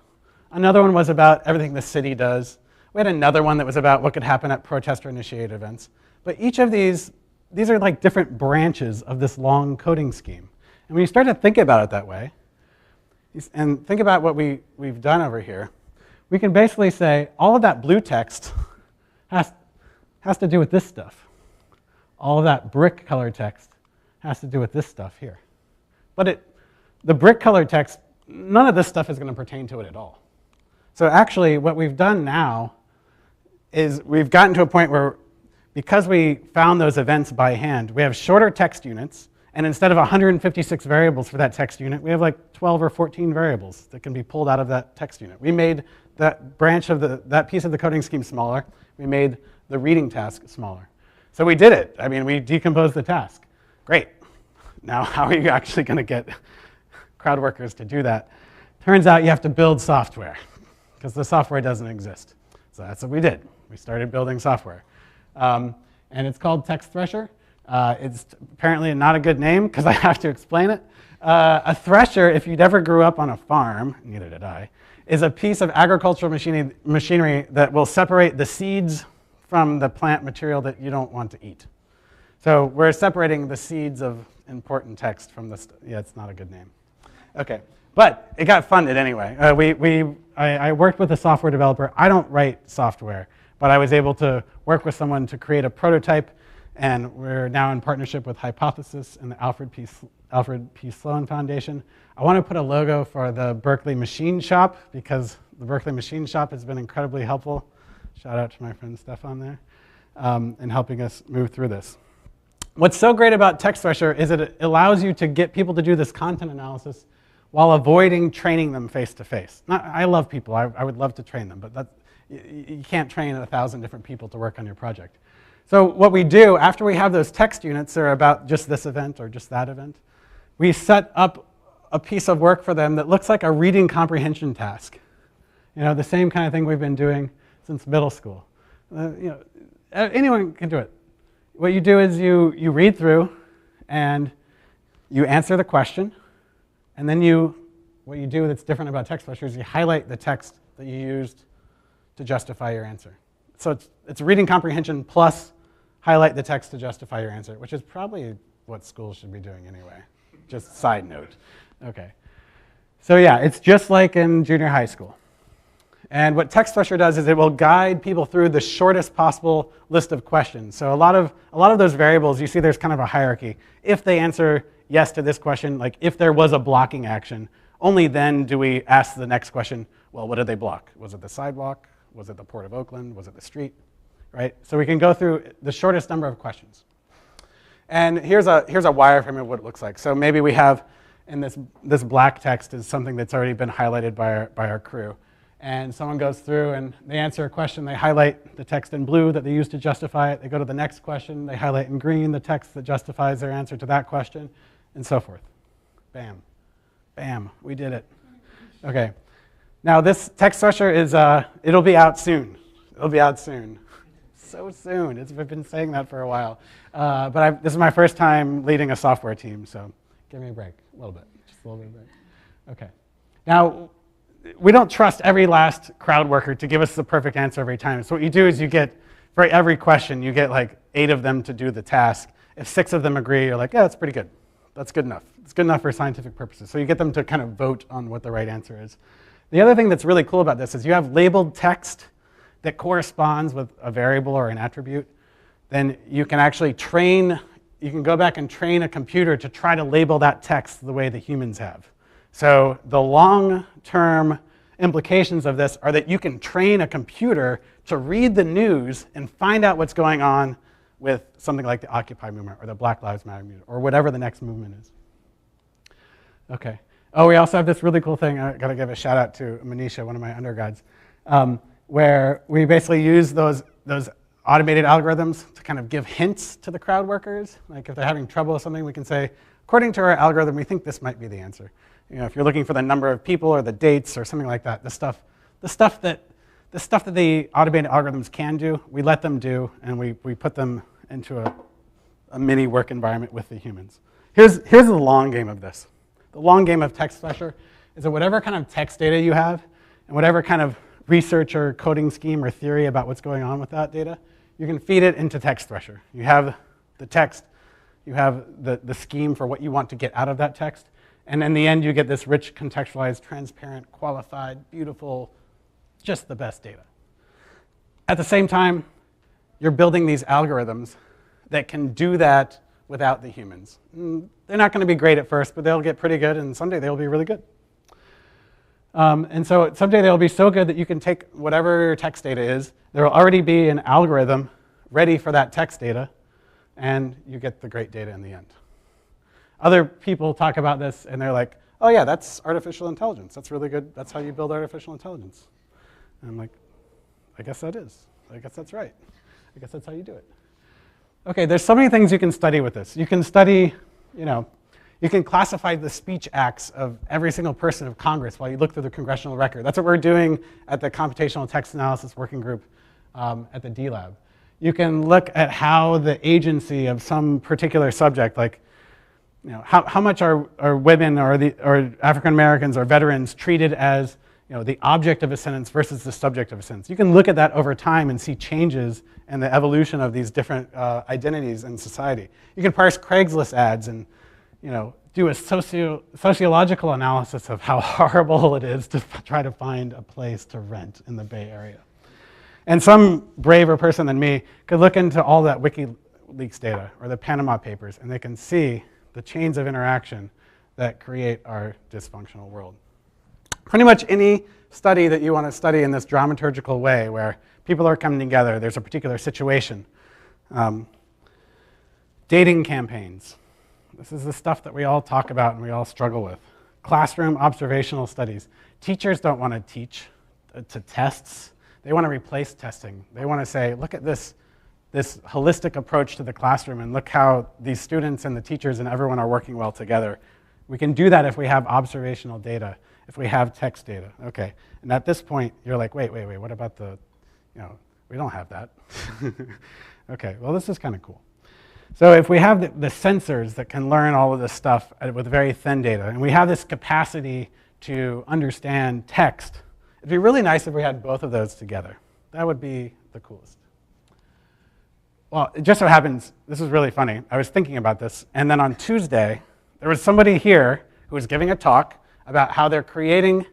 Another one was about everything the city does. We had another one that was about what could happen at protester-initiated events. But each of these are like different branches of this long coding scheme. And when you start to think about it that way, and think about what we've done over here, we can basically say all of that blue text has to do with this stuff. All of that brick color text has to do with this stuff here. But the brick color text, none of this stuff is going to pertain to it at all. So actually what we've done now is we've gotten to a point where, because we found those events by hand, we have shorter text units, and instead of 156 variables for that text unit, we have like 12 or 14 variables that can be pulled out of that text unit. We made that branch of that piece of the coding scheme smaller. We made the reading task smaller. So we did it. I mean, we decomposed the task. Great. Now, how are you actually going to get crowd workers to do that? Turns out you have to build software, because the software doesn't exist. So that's what we did. We started building software. And it's called Text Thresher. It's apparently not a good name, because I have to explain it. A thresher, if you ever grew up on a farm, neither did I, is a piece of agricultural machinery that will separate the seeds from the plant material that you don't want to eat. So we're separating the seeds of important text from the, yeah, it's not a good name. Okay, but it got funded anyway. I worked with a software developer. I don't write software, but I was able to work with someone to create a prototype, and we're now in partnership with Hypothesis and the Alfred P. Sloan Foundation. I want to put a logo for the Berkeley Machine Shop, because the Berkeley Machine Shop has been incredibly helpful. Shout out to my friend Stefan there, in helping us move through this. What's so great about Text Thresher is that it allows you to get people to do this content analysis while avoiding training them face-to-face. I love people. I would love to train them, but you can't train 1,000 different people to work on your project. So what we do, after we have those text units that are about just this event or just that event, we set up a piece of work for them that looks like a reading comprehension task. You know, the same kind of thing we've been doing since middle school. Anyone can do it. What you do is you read through and you answer the question, and then what you do that's different about Text Thresher is you highlight the text that you used to justify your answer. So it's reading comprehension plus highlight the text to justify your answer, which is probably what schools should be doing anyway. Just side note. Okay. So yeah, it's just like in junior high school. And what Text Thresher does is it will guide people through the shortest possible list of questions. So a lot of those variables, you see there's kind of a hierarchy. If they answer yes to this question, like if there was a blocking action, only then do we ask the next question, well, what did they block? Was it the sidewalk? Was it the Port of Oakland? Was it the street? Right? So we can go through the shortest number of questions. And here's a wireframe of what it looks like. So maybe we have and this black text is something that's already been highlighted by our crew. And someone goes through and they answer a question, they highlight the text in blue that they use to justify it, they go to the next question, they highlight in green the text that justifies their answer to that question, and so forth. Bam. Bam, we did it. Okay. Now this text thresher is, it'll be out soon. It'll be out soon. So soon. I've been saying that for a while. But this is my first time leading a software team, so give me a break, a little bit, just a little bit of break. Okay. Now, we don't trust every last crowd worker to give us the perfect answer every time. So what you do is you get, for every question, you get like 8 of them to do the task. If 6 of them agree, you're like, yeah, that's pretty good. That's good enough. It's good enough for scientific purposes. So you get them to kind of vote on what the right answer is. The other thing that's really cool about this is you have labeled text that corresponds with a variable or an attribute. Then you can actually you can go back and train a computer to try to label that text the way the humans have. So the long-term implications of this are that you can train a computer to read the news and find out what's going on with something like the Occupy movement or the Black Lives Matter movement or whatever the next movement is. Okay. Oh, we also have this really cool thing. I got to give a shout out to Manisha, one of my undergrads, where we basically use those automated algorithms to kind of give hints to the crowd workers. Like if they're having trouble with something, we can say, according to our algorithm, we think this might be the answer. You know, if you're looking for the number of people or the dates or something like that, the stuff that the automated algorithms can do, we let them do, and we put them into a mini work environment with the humans. Here's the long game of this. The long game of Text Thresher is that whatever kind of text data you have, and whatever kind of research or coding scheme or theory about what's going on with that data, you can feed it into Text Thresher. You have the text, you have the scheme for what you want to get out of that text, and in the end you get this rich, contextualized, transparent, qualified, beautiful, just the best data. At the same time, you're building these algorithms that can do that without the humans. They're not going to be great at first, but they'll get pretty good, and someday they'll be really good. And so someday they'll be so good that you can take whatever your text data is, there will already be an algorithm ready for that text data, and you get the great data in the end. Other people talk about this, and they're like, oh yeah, that's artificial intelligence. That's really good. That's how you build artificial intelligence. And I'm like, I guess that is. I guess that's right. I guess that's how you do it. Okay, there's so many things you can study with this. You can study, you can classify the speech acts of every single person of Congress while you look through the congressional record. That's what we're doing at the Computational Text Analysis Working Group at the D-Lab. You can look at how the agency of some particular subject, like how much are women or African Americans or veterans treated as the object of a sentence versus the subject of a sentence. You can look at that over time and see changes in the evolution of these different identities in society. You can parse Craigslist ads and do a sociological analysis of how horrible it is to try to find a place to rent in the Bay Area. And some braver person than me could look into all that WikiLeaks data or the Panama Papers, and they can see the chains of interaction that create our dysfunctional world. Pretty much any study that you want to study in this dramaturgical way where people are coming together, there's a particular situation. Dating campaigns. This is the stuff that we all talk about and we all struggle with. Classroom observational studies. Teachers don't want to teach to tests. They want to replace testing. They want to say, look at this holistic approach to the classroom and look how these students and the teachers and everyone are working well together. We can do that if we have observational data, if we have text data. Okay, and at this point, you're like, wait, what about we don't have that. Okay, well, this is kind of cool. So if we have the sensors that can learn all of this stuff with very thin data, and we have this capacity to understand text, it'd be really nice if we had both of those together. That would be the coolest. Well, it just so happens, this is really funny. I was thinking about this, and then on Tuesday, there was somebody here who was giving a talk about how they're creating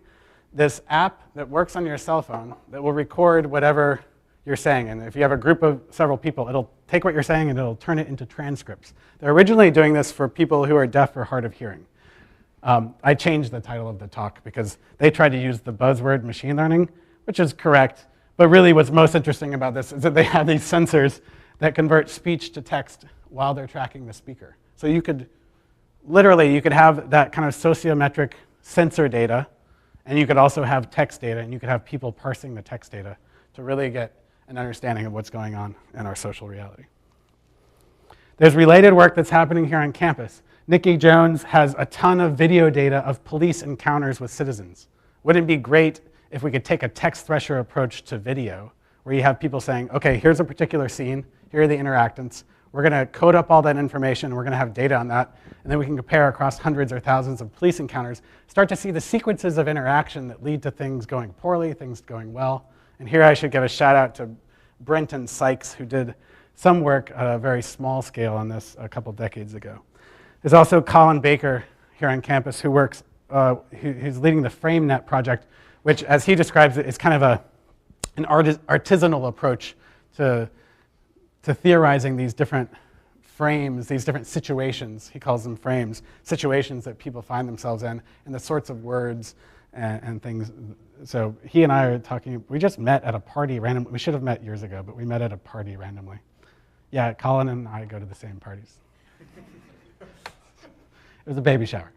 this app that works on your cell phone that will record whatever you're saying. And if you have a group of several people, it'll take what you're saying and it'll turn it into transcripts. They're originally doing this for people who are deaf or hard of hearing. I changed the title of the talk because they tried to use the buzzword machine learning, which is correct. But really what's most interesting about this is that they have these sensors that convert speech to text while they're tracking the speaker. So you could literally, you could have that kind of sociometric sensor data, and you could also have text data, and you could have people parsing the text data to really get an understanding of what's going on in our social reality. There's related work that's happening here on campus. Nikki Jones has a ton of video data of police encounters with citizens. Wouldn't it be great if we could take a Text Thresher approach to video, where you have people saying, okay, here's a particular scene, here are the interactants, we're going to code up all that information, we're going to have data on that, and then we can compare across hundreds or thousands of police encounters, start to see the sequences of interaction that lead to things going poorly, things going well. And here I should give a shout out to Brenton Sykes, who did some work at a very small scale on this a couple decades ago. There's also Colin Baker here on campus who works, who's leading the FrameNet project, which, as he describes it, is kind of an artisanal approach to theorizing these different frames, these different situations, he calls them frames, situations that people find themselves in, and the sorts of words and things. So he and I are talking, we just met at a party randomly. We should have met years ago, but we met at a party randomly. Yeah, Colin and I go to the same parties. It was a baby shower.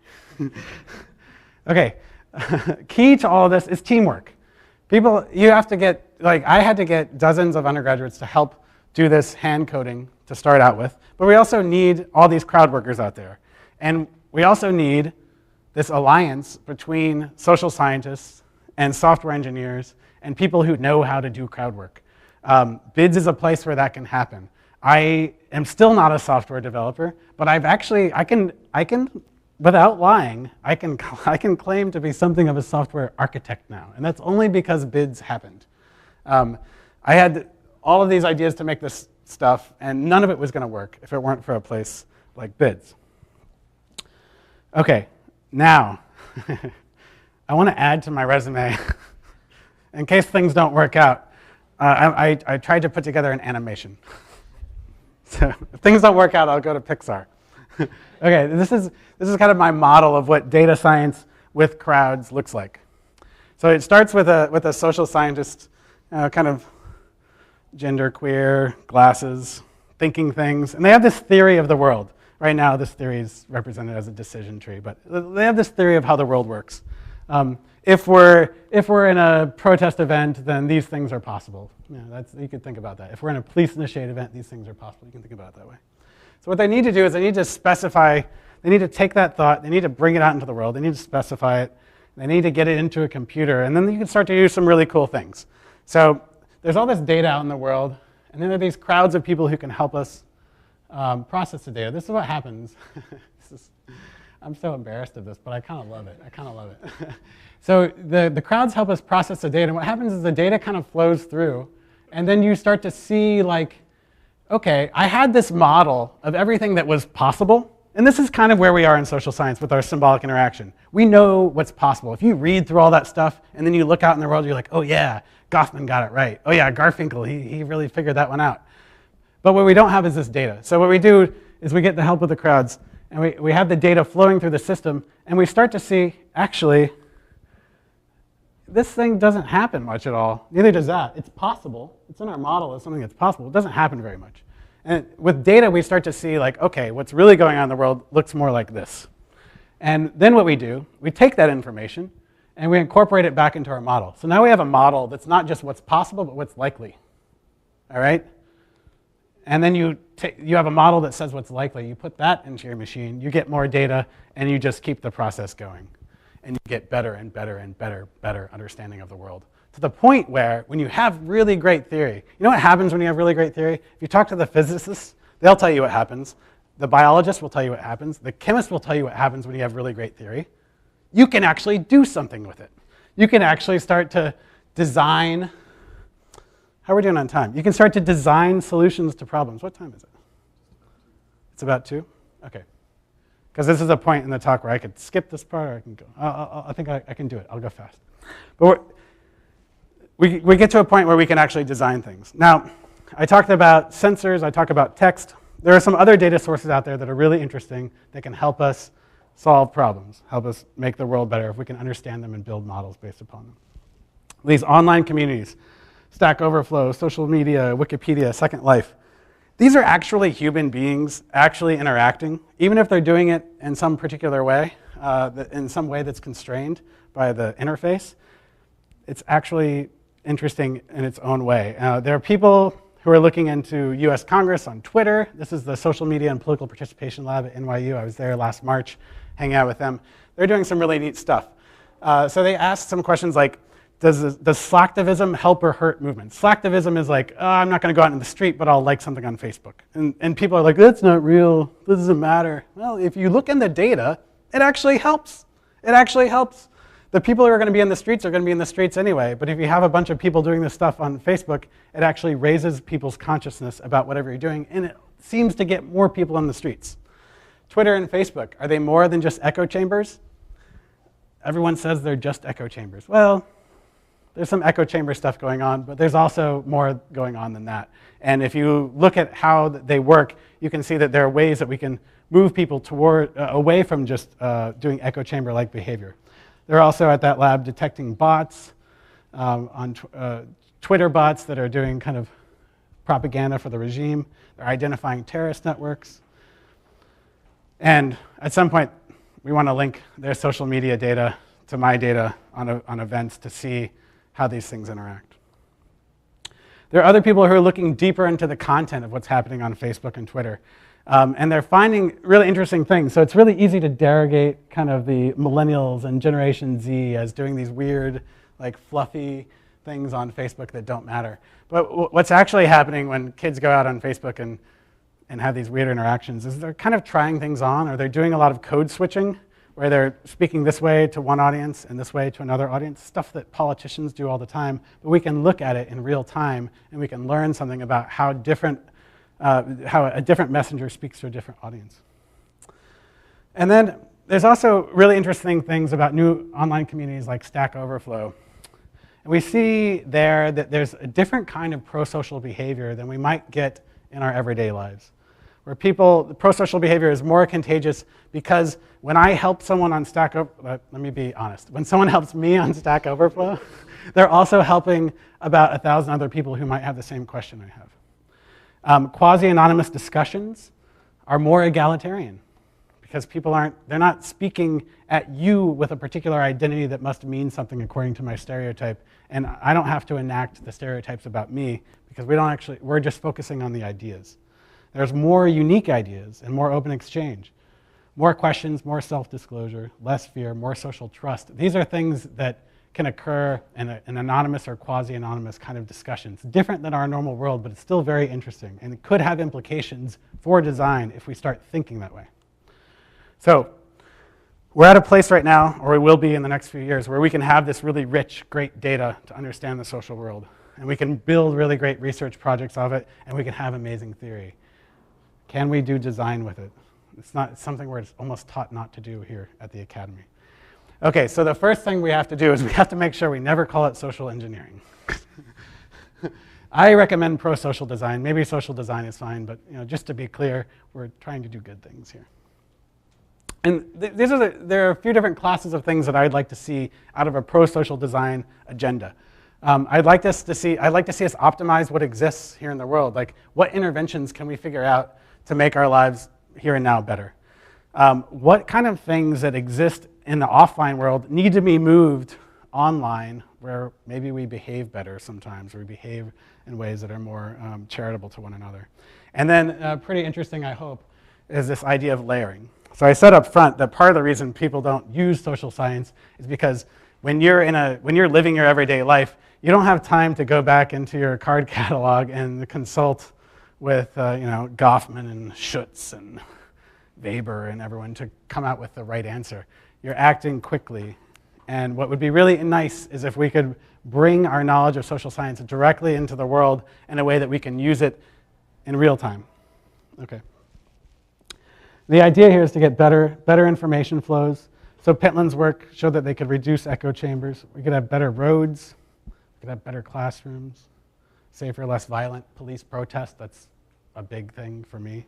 Okay, key to all of this is teamwork. People, you have to get, like I had to get dozens of undergraduates to help do this hand coding to start out with, but we also need all these crowd workers out there. And we also need this alliance between social scientists and software engineers and people who know how to do crowd work. BIDS is a place where that can happen. I am still not a software developer, but I've actually, I can, without lying, I can claim to be something of a software architect now, and that's only because BIDS happened. I had all of these ideas to make this stuff, and none of it was going to work if it weren't for a place like BIDS. Okay, now, I want to add to my resume, in case things don't work out, I tried to put together an animation. So if things don't work out, I'll go to Pixar. Okay, this is kind of my model of what data science with crowds looks like. So it starts with a social scientist, kind of genderqueer, glasses, thinking things, and they have this theory of the world. Right now, this theory is represented as a decision tree, but they have this theory of how the world works. If we're in a protest event, then these things are possible. You could think about that. If we're in a police initiated event, these things are possible. You can think about it that way. So what they need to do is they need to specify, they need to take that thought, they need to bring it out into the world, they need to specify it, they need to get it into a computer, and then you can start to do some really cool things. So there's all this data out in the world, and then there are these crowds of people who can help us process the data. This is what happens. I'm so embarrassed of this, but I kind of love it. So the crowds help us process the data, and what happens is the data kind of flows through, and then you start to see, like, okay, I had this model of everything that was possible, and this is kind of where we are in social science with our symbolic interaction. We know what's possible. If you read through all that stuff, and then you look out in the world, you're like, oh yeah, Goffman got it right. Oh yeah, Garfinkel, he really figured that one out. But what we don't have is this data. So what we do is we get the help of the crowds, and we have the data flowing through the system, and we start to see, actually, this thing doesn't happen much at all. Neither does that. It's possible. It's in our model as something that's possible. It doesn't happen very much. And with data, we start to see, like, okay, what's really going on in the world looks more like this. And then what we do, we take that information, and we incorporate it back into our model. So now we have a model that's not just what's possible, but what's likely. All right? And then you have a model that says what's likely. You put that into your machine, you get more data, and you just keep the process going. And you get better and better and better understanding of the world. To the point where, when you have really great theory, you know what happens when you have really great theory? If you talk to the physicists, they'll tell you what happens. The biologists will tell you what happens. The chemists will tell you what happens when you have really great theory. You can actually do something with it. You can actually start to design. How are we doing on time? You can start to design solutions to problems. What time is it? It's about 2? Okay. Because this is a point in the talk where I could skip this part or I can go. I think I can do it. I'll go fast. But we get to a point where we can actually design things. Now, I talked about sensors. I talked about text. There are some other data sources out there that are really interesting that can help us solve problems, help us make the world better if we can understand them and build models based upon them. These online communities, Stack Overflow, social media, Wikipedia, Second Life, These are actually human beings actually interacting, even if they're doing it in some particular way, in some way that's constrained by the interface. It's actually interesting in its own way. There are people who are looking into US Congress on Twitter. This is the Social Media and Political Participation Lab at NYU. I was there last March hanging out with them. They're doing some really neat stuff. So they asked some questions like, does slacktivism help or hurt movements? Slacktivism is like, oh, I'm not going to go out in the street, but I'll like something on Facebook. And people are like, that's not real. This doesn't matter. Well, if you look in the data, it actually helps. It actually helps. The people who are going to be in the streets are going to be in the streets anyway. But if you have a bunch of people doing this stuff on Facebook, it actually raises people's consciousness about whatever you're doing. And it seems to get more people on the streets. Twitter and Facebook, are they more than just echo chambers? Everyone says they're just echo chambers. Well, there's some echo chamber stuff going on, but there's also more going on than that. And if you look at how they work, you can see that there are ways that we can move people away from just doing echo chamber-like behavior. They're also at that lab detecting bots, Twitter bots that are doing kind of propaganda for the regime. They're identifying terrorist networks. And at some point, we want to link their social media data to my data on events to see how these things interact. There are other people who are looking deeper into the content of what's happening on Facebook and Twitter. And they're finding really interesting things. So it's really easy to derogate kind of the millennials and Generation Z as doing these weird, like fluffy things on Facebook that don't matter. But what's actually happening when kids go out on Facebook and have these weird interactions is they're kind of trying things on, or they're doing a lot of code switching, where they're speaking this way to one audience and this way to another audience, stuff that politicians do all the time. But we can look at it in real time, and we can learn something about how a different messenger speaks to a different audience. And then there's also really interesting things about new online communities like Stack Overflow. And we see there that there's a different kind of pro-social behavior than we might get in our everyday lives, where the pro-social behavior is more contagious because when I help someone on let me be honest, when someone helps me on Stack Overflow, they're also helping about 1,000 other people who might have the same question I have. Quasi-anonymous discussions are more egalitarian because they're not speaking at you with a particular identity that must mean something according to my stereotype, and I don't have to enact the stereotypes about me because we're just focusing on the ideas. There's more unique ideas and more open exchange, more questions, more self-disclosure, less fear, more social trust. These are things that can occur in an anonymous or quasi-anonymous kind of discussions. Different than our normal world, but it's still very interesting, and it could have implications for design if we start thinking that way. So we're at a place right now, or we will be in the next few years, where we can have this really rich, great data to understand the social world. And we can build really great research projects of it, and we can have amazing theory. Can we do design with it? It's something we're almost taught not to do here at the Academy. Okay, so the first thing we have to do is we have to make sure we never call it social engineering. I recommend pro-social design. Maybe social design is fine, but just to be clear, we're trying to do good things here. And there are a few different classes of things that I'd like to see out of a pro-social design agenda. I'd like to see us optimize what exists here in the world. Like, what interventions can we figure out to make our lives here and now better? What kind of things that exist in the offline world need to be moved online, where maybe we behave better sometimes, or we behave in ways that are more charitable to one another? And then pretty interesting, I hope, is this idea of layering. So I said up front that part of the reason people don't use social science is because when you're living your everyday life, you don't have time to go back into your card catalog and consult with Goffman and Schutz and Weber and everyone to come out with the right answer. You're acting quickly. And what would be really nice is if we could bring our knowledge of social science directly into the world in a way that we can use it in real time. Okay. The idea here is to get better information flows. So Pentland's work showed that they could reduce echo chambers. We could have better roads. We could have better classrooms. Safer, less violent police protest. That's a big thing for me.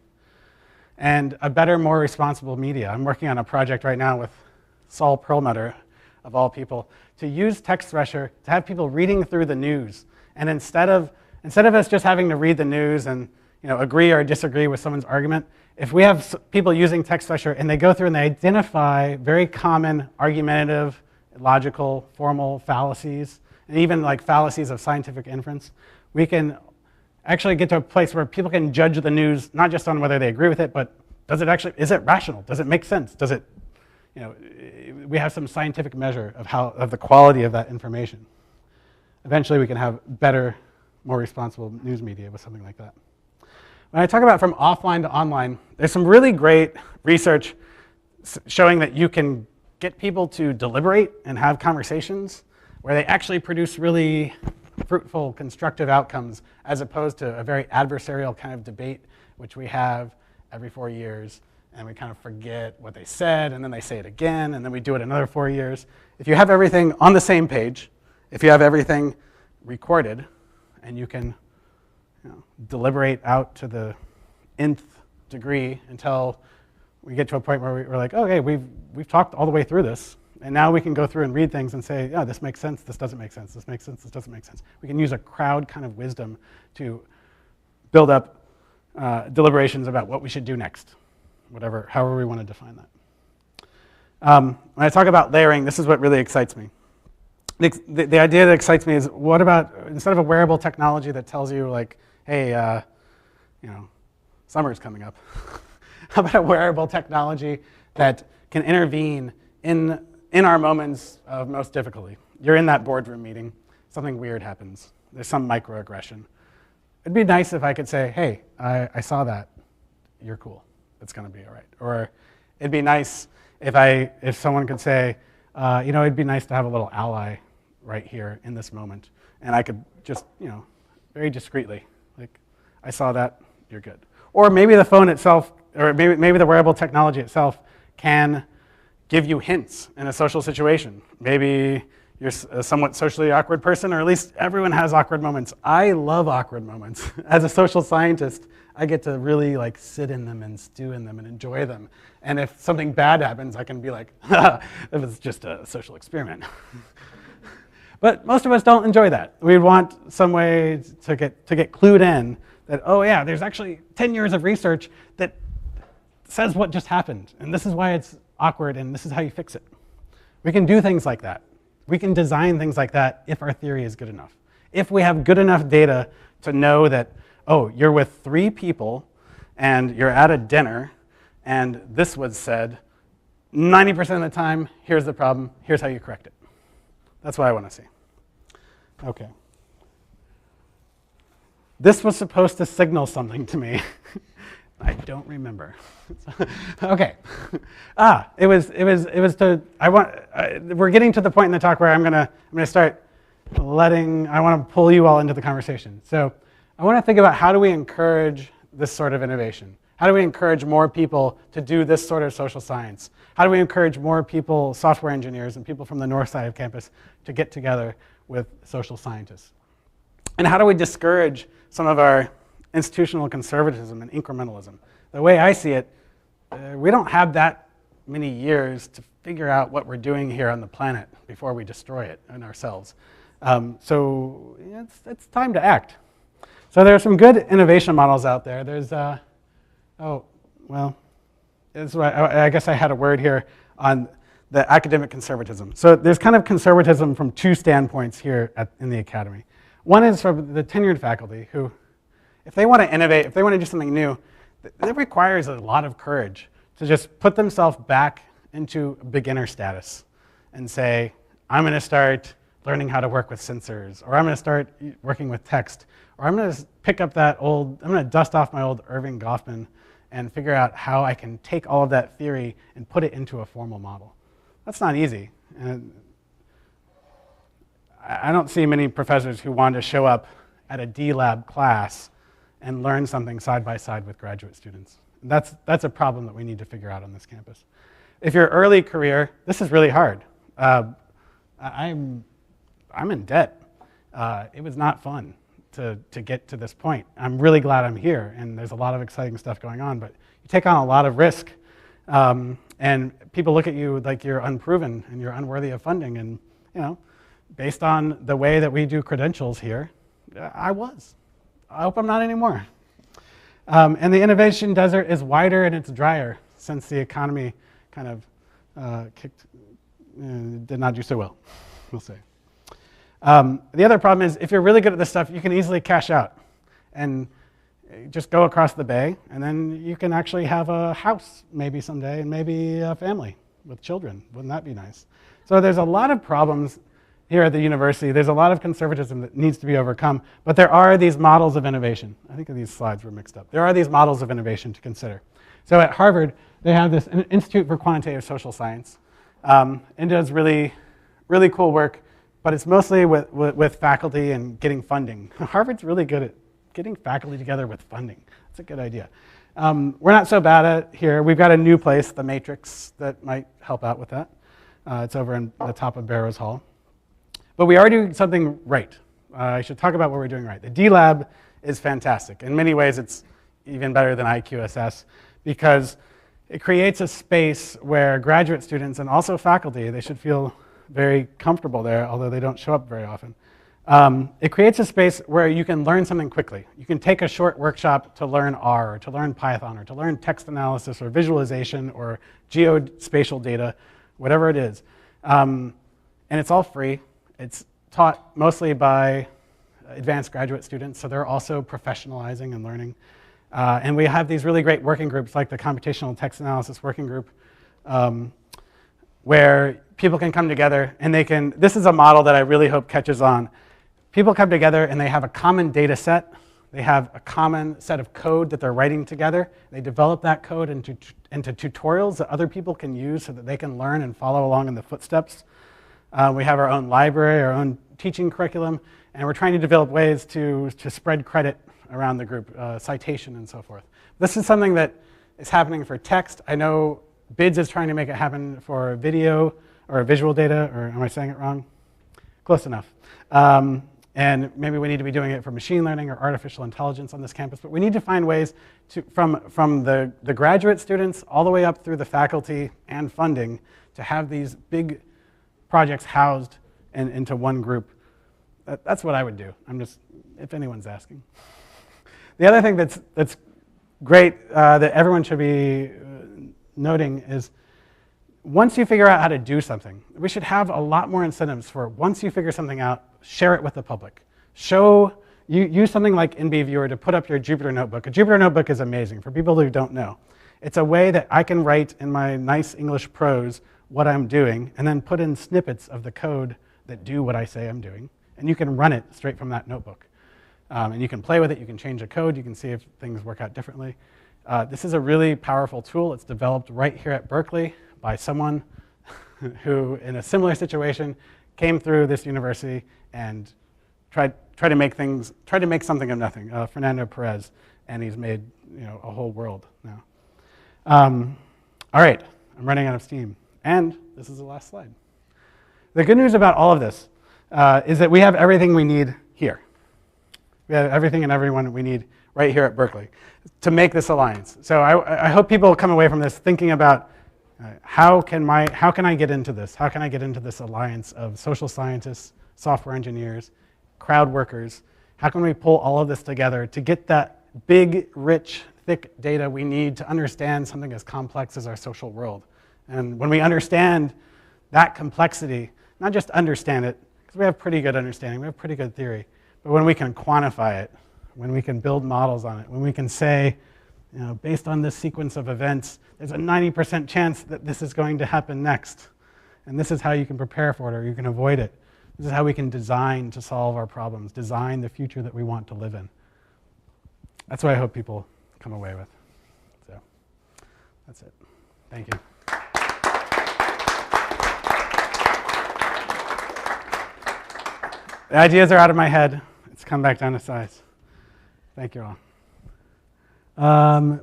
And a better, more responsible media. I'm working on a project right now with Saul Perlmutter, of all people, to use Text Thresher to have people reading through the news. And instead of us just having to read the news and agree or disagree with someone's argument, if we have people using Text Thresher and they go through and they identify very common argumentative, logical, formal fallacies, and even like fallacies of scientific inference, we can actually get to a place where people can judge the news not just on whether they agree with it, but is it rational? Does it make sense? Does it, we have some scientific measure of the quality of that information. Eventually we can have better, more responsible news media with something like that. When I talk about from offline to online, there's some really great research showing that you can get people to deliberate and have conversations where they actually produce really fruitful, constructive outcomes, as opposed to a very adversarial kind of debate, which we have every 4 years, and we kind of forget what they said, and then they say it again, and then we do it another 4 years. If you have everything on the same page, if you have everything recorded, and you can deliberate out to the nth degree until we get to a point where we're like, okay, we've talked all the way through this, and now we can go through and read things and say, yeah, this makes sense, this doesn't make sense, this makes sense, this doesn't make sense. We can use a crowd kind of wisdom to build up deliberations about what we should do next, however we want to define that. When I talk about layering, this is what really excites me. The idea that excites me is, what about, instead of a wearable technology that tells you like, hey, summer's coming up, how about a wearable technology that can intervene in our moments of most difficulty? You're in that boardroom meeting, something weird happens, there's some microaggression. It'd be nice if I could say, hey, I saw that, you're cool, it's gonna be all right. Or it'd be nice if someone could say, it'd be nice to have a little ally right here in this moment, and I could just, very discreetly, like, I saw that, you're good. Or maybe the phone itself, or maybe the wearable technology itself can give you hints in a social situation. Maybe you're a somewhat socially awkward person, or at least everyone has awkward moments. I love awkward moments. As a social scientist, I get to really like sit in them and stew in them and enjoy them. And if something bad happens, I can be like, it was just a social experiment. But most of us don't enjoy that. We want some way to get clued in that, oh yeah, there's actually 10 years of research that says what just happened, and this is why it's awkward, and this is how you fix it. We can do things like that. We can design things like that if our theory is good enough. If we have good enough data to know that, oh, you're with 3 people, and you're at a dinner, and this was said, 90% of the time, here's the problem, here's how you correct it. That's what I want to see. Okay. This was supposed to signal something to me. I don't remember. Okay. It was to, we're getting to the point in the talk where I'm gonna start I want to pull you all into the conversation. So I want to think about, how do we encourage this sort of innovation? How do we encourage more people to do this sort of social science? How do we encourage more people, software engineers and people from the north side of campus, to get together with social scientists? And how do we discourage some of our institutional conservatism and incrementalism? The way I see it, we don't have that many years to figure out what we're doing here on the planet before we destroy it and ourselves. So it's time to act. So there are some good innovation models out there. There's, I guess I had a word here on the academic conservatism. So there's kind of conservatism from 2 standpoints here in the academy. One is from the tenured faculty who, if they want to innovate, if they want to do something new, it requires a lot of courage to just put themselves back into beginner status and say, I'm going to start learning how to work with sensors, or I'm going to start working with text, or I'm going to pick up I'm going to dust off my old Irving Goffman and figure out how I can take all of that theory and put it into a formal model. That's not easy. And I don't see many professors who want to show up at a D-Lab class and learn something side by side with graduate students. That's a problem that we need to figure out on this campus. If you're early career, this is really hard. I'm in debt. It was not fun to get to this point. I'm really glad I'm here, and there's a lot of exciting stuff going on, but you take on a lot of risk, and people look at you like you're unproven and you're unworthy of funding, and based on the way that we do credentials here, I was. I hope I'm not anymore. And the innovation desert is wider and it's drier since the economy kind of did not do so well, we'll say. The other problem is if you're really good at this stuff, you can easily cash out and just go across the bay, and then you can actually have a house maybe someday and maybe a family with children. Wouldn't that be nice? So there's a lot of problems here at the university. There's a lot of conservatism that needs to be overcome, but there are these models of innovation. I think these slides were mixed up. There are these models of innovation to consider. So at Harvard, they have this Institute for Quantitative Social Science, and does really, really cool work, but it's mostly with faculty and getting funding. Harvard's really good at getting faculty together with funding. That's a good idea. We're not so bad at it here. We've got a new place, the Matrix, that might help out with that. It's over in the top of Barrows Hall. But we are doing something right. I should talk about what we're doing right. The D-Lab is fantastic. In many ways, it's even better than IQSS because it creates a space where graduate students and also faculty, they should feel very comfortable there, although they don't show up very often. It creates a space where you can learn something quickly. You can take a short workshop to learn R, or to learn Python, or to learn text analysis, or visualization, or geospatial data, whatever it is. And it's all free. It's taught mostly by advanced graduate students, so they're also professionalizing and learning. And we have these really great working groups, like the Computational Text Analysis Working Group, where people can come together and they can, this is a model that I really hope catches on. People come together and they have a common data set. They have a common set of code that they're writing together. They develop that code into tutorials that other people can use so that they can learn and follow along in the footsteps. We have our own library, our own teaching curriculum, and we're trying to develop ways to spread credit around the group, citation and so forth. This is something that is happening for text. I know BIDS is trying to make it happen for video or visual data, or am I saying it wrong? Close enough. And maybe we need to be doing it for machine learning or artificial intelligence on this campus, but we need to find ways to, from the graduate students all the way up through the faculty and funding to have these big projects housed into one group. That's what I would do. I'm just, if anyone's asking. The other thing that's great that everyone should be noting is once you figure out how to do something, we should have a lot more incentives for once you figure something out, share it with the public. Use something like NBViewer to put up your Jupyter Notebook. A Jupyter Notebook is amazing for people who don't know. It's a way that I can write in my nice English prose what I'm doing and then put in snippets of the code that do what I say I'm doing. And you can run it straight from that notebook. And you can play with it, you can change the code, you can see if things work out differently. This is a really powerful tool. It's developed right here at Berkeley by someone who, in a similar situation, came through this university and tried to make something of nothing. Fernando Perez, and he's made a whole world now. All right, I'm running out of steam, and this is the last slide. The good news about all of this is that we have everything we need here. We have everything and everyone we need right here at Berkeley to make this alliance. So I hope people come away from this thinking about how can I get into this? How can I get into this alliance of social scientists, software engineers, crowd workers? How can we pull all of this together to get that big, rich, thick data we need to understand something as complex as our social world? And when we understand that complexity, not just understand it, because we have pretty good understanding, we have pretty good theory, but when we can quantify it, when we can build models on it, when we can say, based on this sequence of events, there's a 90% chance that this is going to happen next. And this is how you can prepare for it or you can avoid it. This is how we can design to solve our problems, design the future that we want to live in. That's what I hope people come away with. So that's it. Thank you. The ideas are out of my head. It's come back down to size. Thank you all.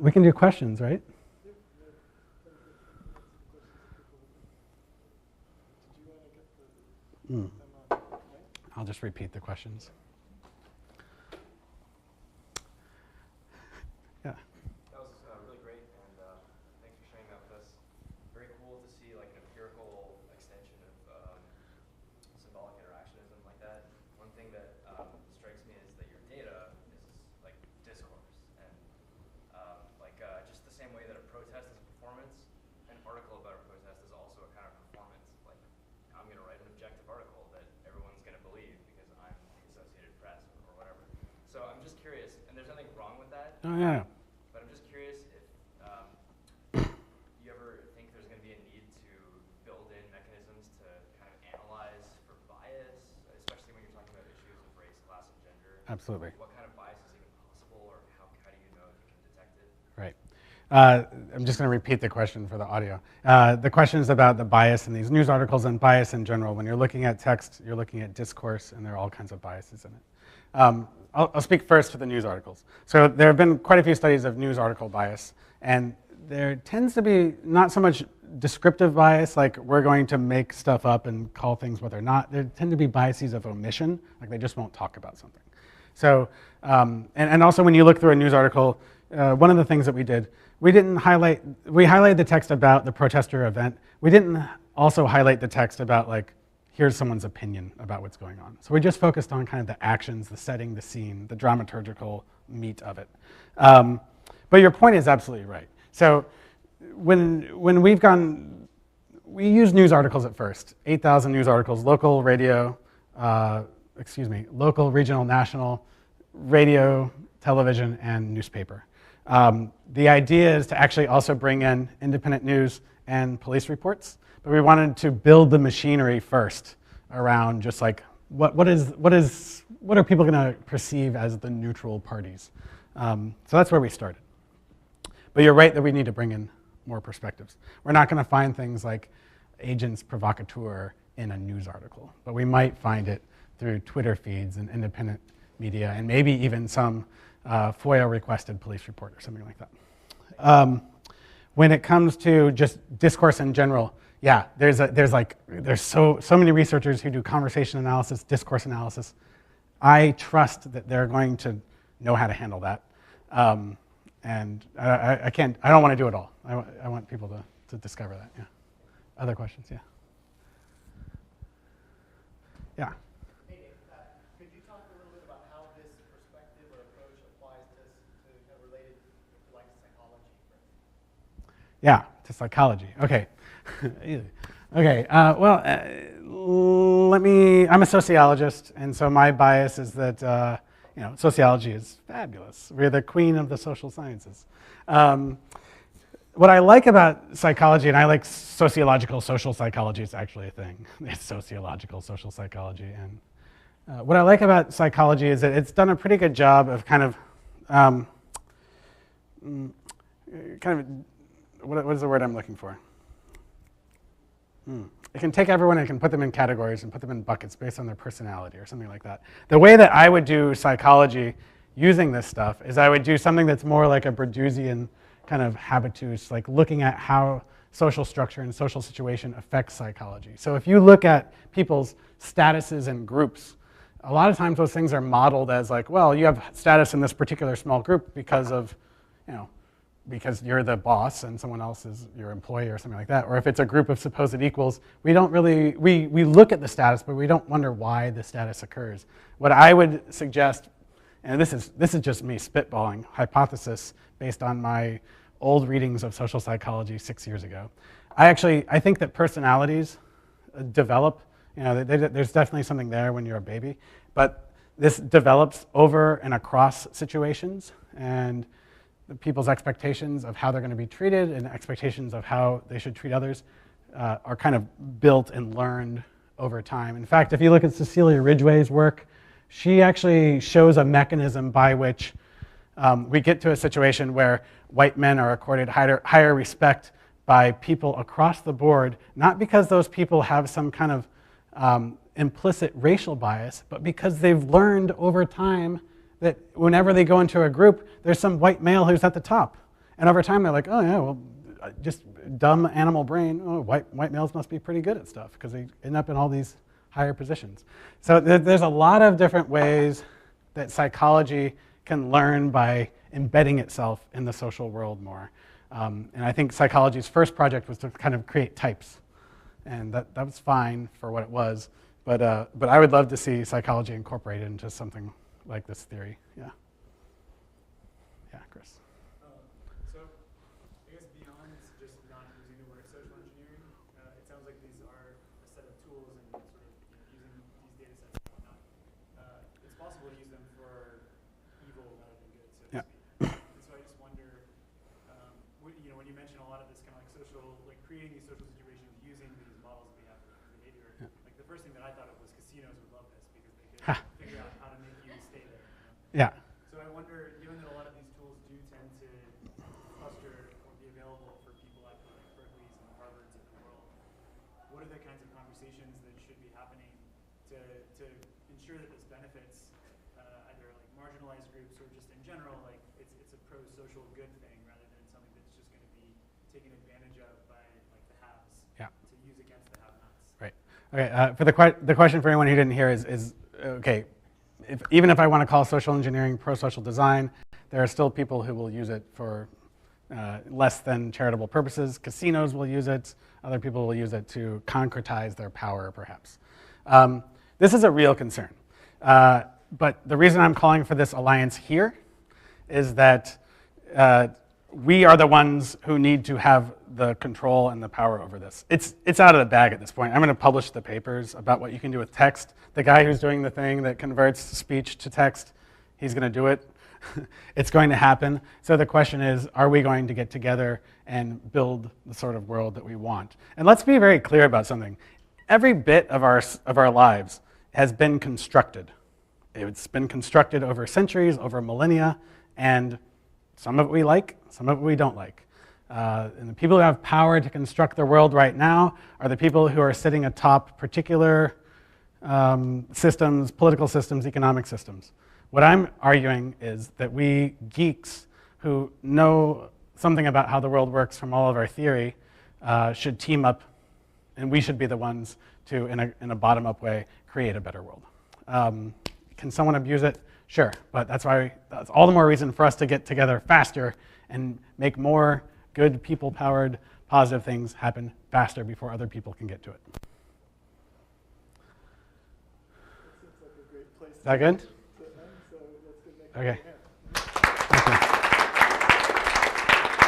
We can do questions, right? I'll just repeat the questions. Yeah. That was really great, and thanks for sharing that with us. Very cool to see like an empirical extension of symbolic interactionism like that. One thing that strikes me is that your data is like discourse, and Oh, yeah. But I'm just curious if you ever think there's going to be a need to build in mechanisms to kind of analyze for bias, especially when you're talking about issues of race, class, and gender. Absolutely. What kind of bias is even possible, or how do you know if you can detect it? Right. I'm just going to repeat the question for the audio. The question is about the bias in these news articles and bias in general. When you're looking at text, you're looking at discourse, and there are all kinds of biases in it. I'll speak first to the news articles. So there have been quite a few studies of news article bias, and there tends to be not so much descriptive bias, like we're going to make stuff up and call things what they're not. There tend to be biases of omission, like they just won't talk about something. So, and also when you look through a news article, one of the things that we did, we highlighted the text about the protester event. We didn't also highlight the text about like, here's someone's opinion about what's going on. So we just focused on kind of the actions, the setting, the scene, the dramaturgical meat of it. But your point is absolutely right. So when we use news articles at first, 8,000 news articles, local, regional, national, radio, television, and newspaper. The idea is to actually also bring in independent news and police reports, but we wanted to build the machinery first around just like what are people going to perceive as the neutral parties. So that's where we started. But you're right that we need to bring in more perspectives. We're not going to find things like agents provocateur in a news article, but we might find it through Twitter feeds and independent media, and maybe even some FOIA-requested police report or something like that. When it comes to just discourse in general, yeah, there's so many researchers who do conversation analysis, discourse analysis. I trust that they're going to know how to handle that, and I don't want to do it all. I want people to discover that. Yeah. Other questions? Yeah. Yeah. Could you talk a little bit about how this perspective or approach applies to related, like psychology, for instance? Yeah, to psychology. Okay. Okay. I'm a sociologist, and so my bias is that sociology is fabulous. We're the queen of the social sciences. What I like about psychology, and I like sociological social psychology, it's actually a thing. It's sociological social psychology. And what I like about psychology is that it's done a pretty good job of what is the word I'm looking for? It can take everyone and it can put them in categories and put them in buckets based on their personality or something like that. The way that I would do psychology using this stuff is I would do something that's more like a Burdousian kind of habitus, like looking at how social structure and social situation affects psychology. So if you look at people's statuses and groups, a lot of times those things are modeled as like, well, you have status in this particular small group because of, because you're the boss and someone else is your employee or something like that. Or if it's a group of supposed equals, we don't really, we look at the status, but we don't wonder why the status occurs. What I would suggest, and this is just me spitballing, hypothesis based on my old readings of social psychology 6 years ago. I think that personalities develop, there's definitely something there when you're a baby, but this develops over and across situations, and the people's expectations of how they're going to be treated and expectations of how they should treat others are kind of built and learned over time. In fact, if you look at Cecilia Ridgway's work, she actually shows a mechanism by which we get to a situation where white men are accorded higher respect by people across the board, not because those people have some kind of implicit racial bias, but because they've learned over time that whenever they go into a group, there's some white male who's at the top. And over time, they're like, oh yeah, well, just dumb animal brain, white males must be pretty good at stuff because they end up in all these higher positions. So there's a lot of different ways that psychology can learn by embedding itself in the social world more. And I think psychology's first project was to kind of create types. And that was fine for what it was. But I would love to see psychology incorporated into something like this theory. Yeah. Yeah, Chris. So I guess beyond just not using the word social engineering, it sounds like these are a set of tools and sort of using these data sets and whatnot. It's possible to use them for evil rather than good, so to speak. creating these social situations using these models that we have for behavior. Yeah. Like the first thing that I thought of was casinos would love this because they Ha. could figure out how to make you stay there. Yeah. So I wonder, given that a lot of these tools do tend to cluster or be available for people at like Berkeley's and Harvard's of the world, what are the kinds of conversations that should be happening to ensure that this benefits either like marginalized groups or just in general, like it's a pro-social good thing rather than something that's just going to be taken advantage of by like the haves to use against the have-nots. Right. Okay. For the question for anyone who didn't hear is okay. Even if I want to call social engineering pro-social design, there are still people who will use it for less than charitable purposes. Casinos will use it. Other people will use it to concretize their power, perhaps. This is a real concern. But the reason I'm calling for this alliance here is that we are the ones who need to have the control and the power over this. It's out of the bag at this point. I'm going to publish the papers about what you can do with text. The guy who's doing the thing that converts speech to text, he's going to do it. It's going to happen. So the question is, are we going to get together and build the sort of world that we want? And let's be very clear about something. Every bit of our lives has been constructed. It's been constructed over centuries, over millennia, and some of it we like, some of it we don't like. And the people who have power to construct the world right now are the people who are sitting atop particular systems, political systems, economic systems. What I'm arguing is that we geeks who know something about how the world works from all of our theory should team up, and we should be the ones to, in a bottom-up way, create a better world. Can someone abuse it? Sure, but that's all the more reason for us to get together faster and make more good, people-powered, positive things happen faster before other people can get to it. That seems like a great place Is that good? to end, so let's go back to Okay. the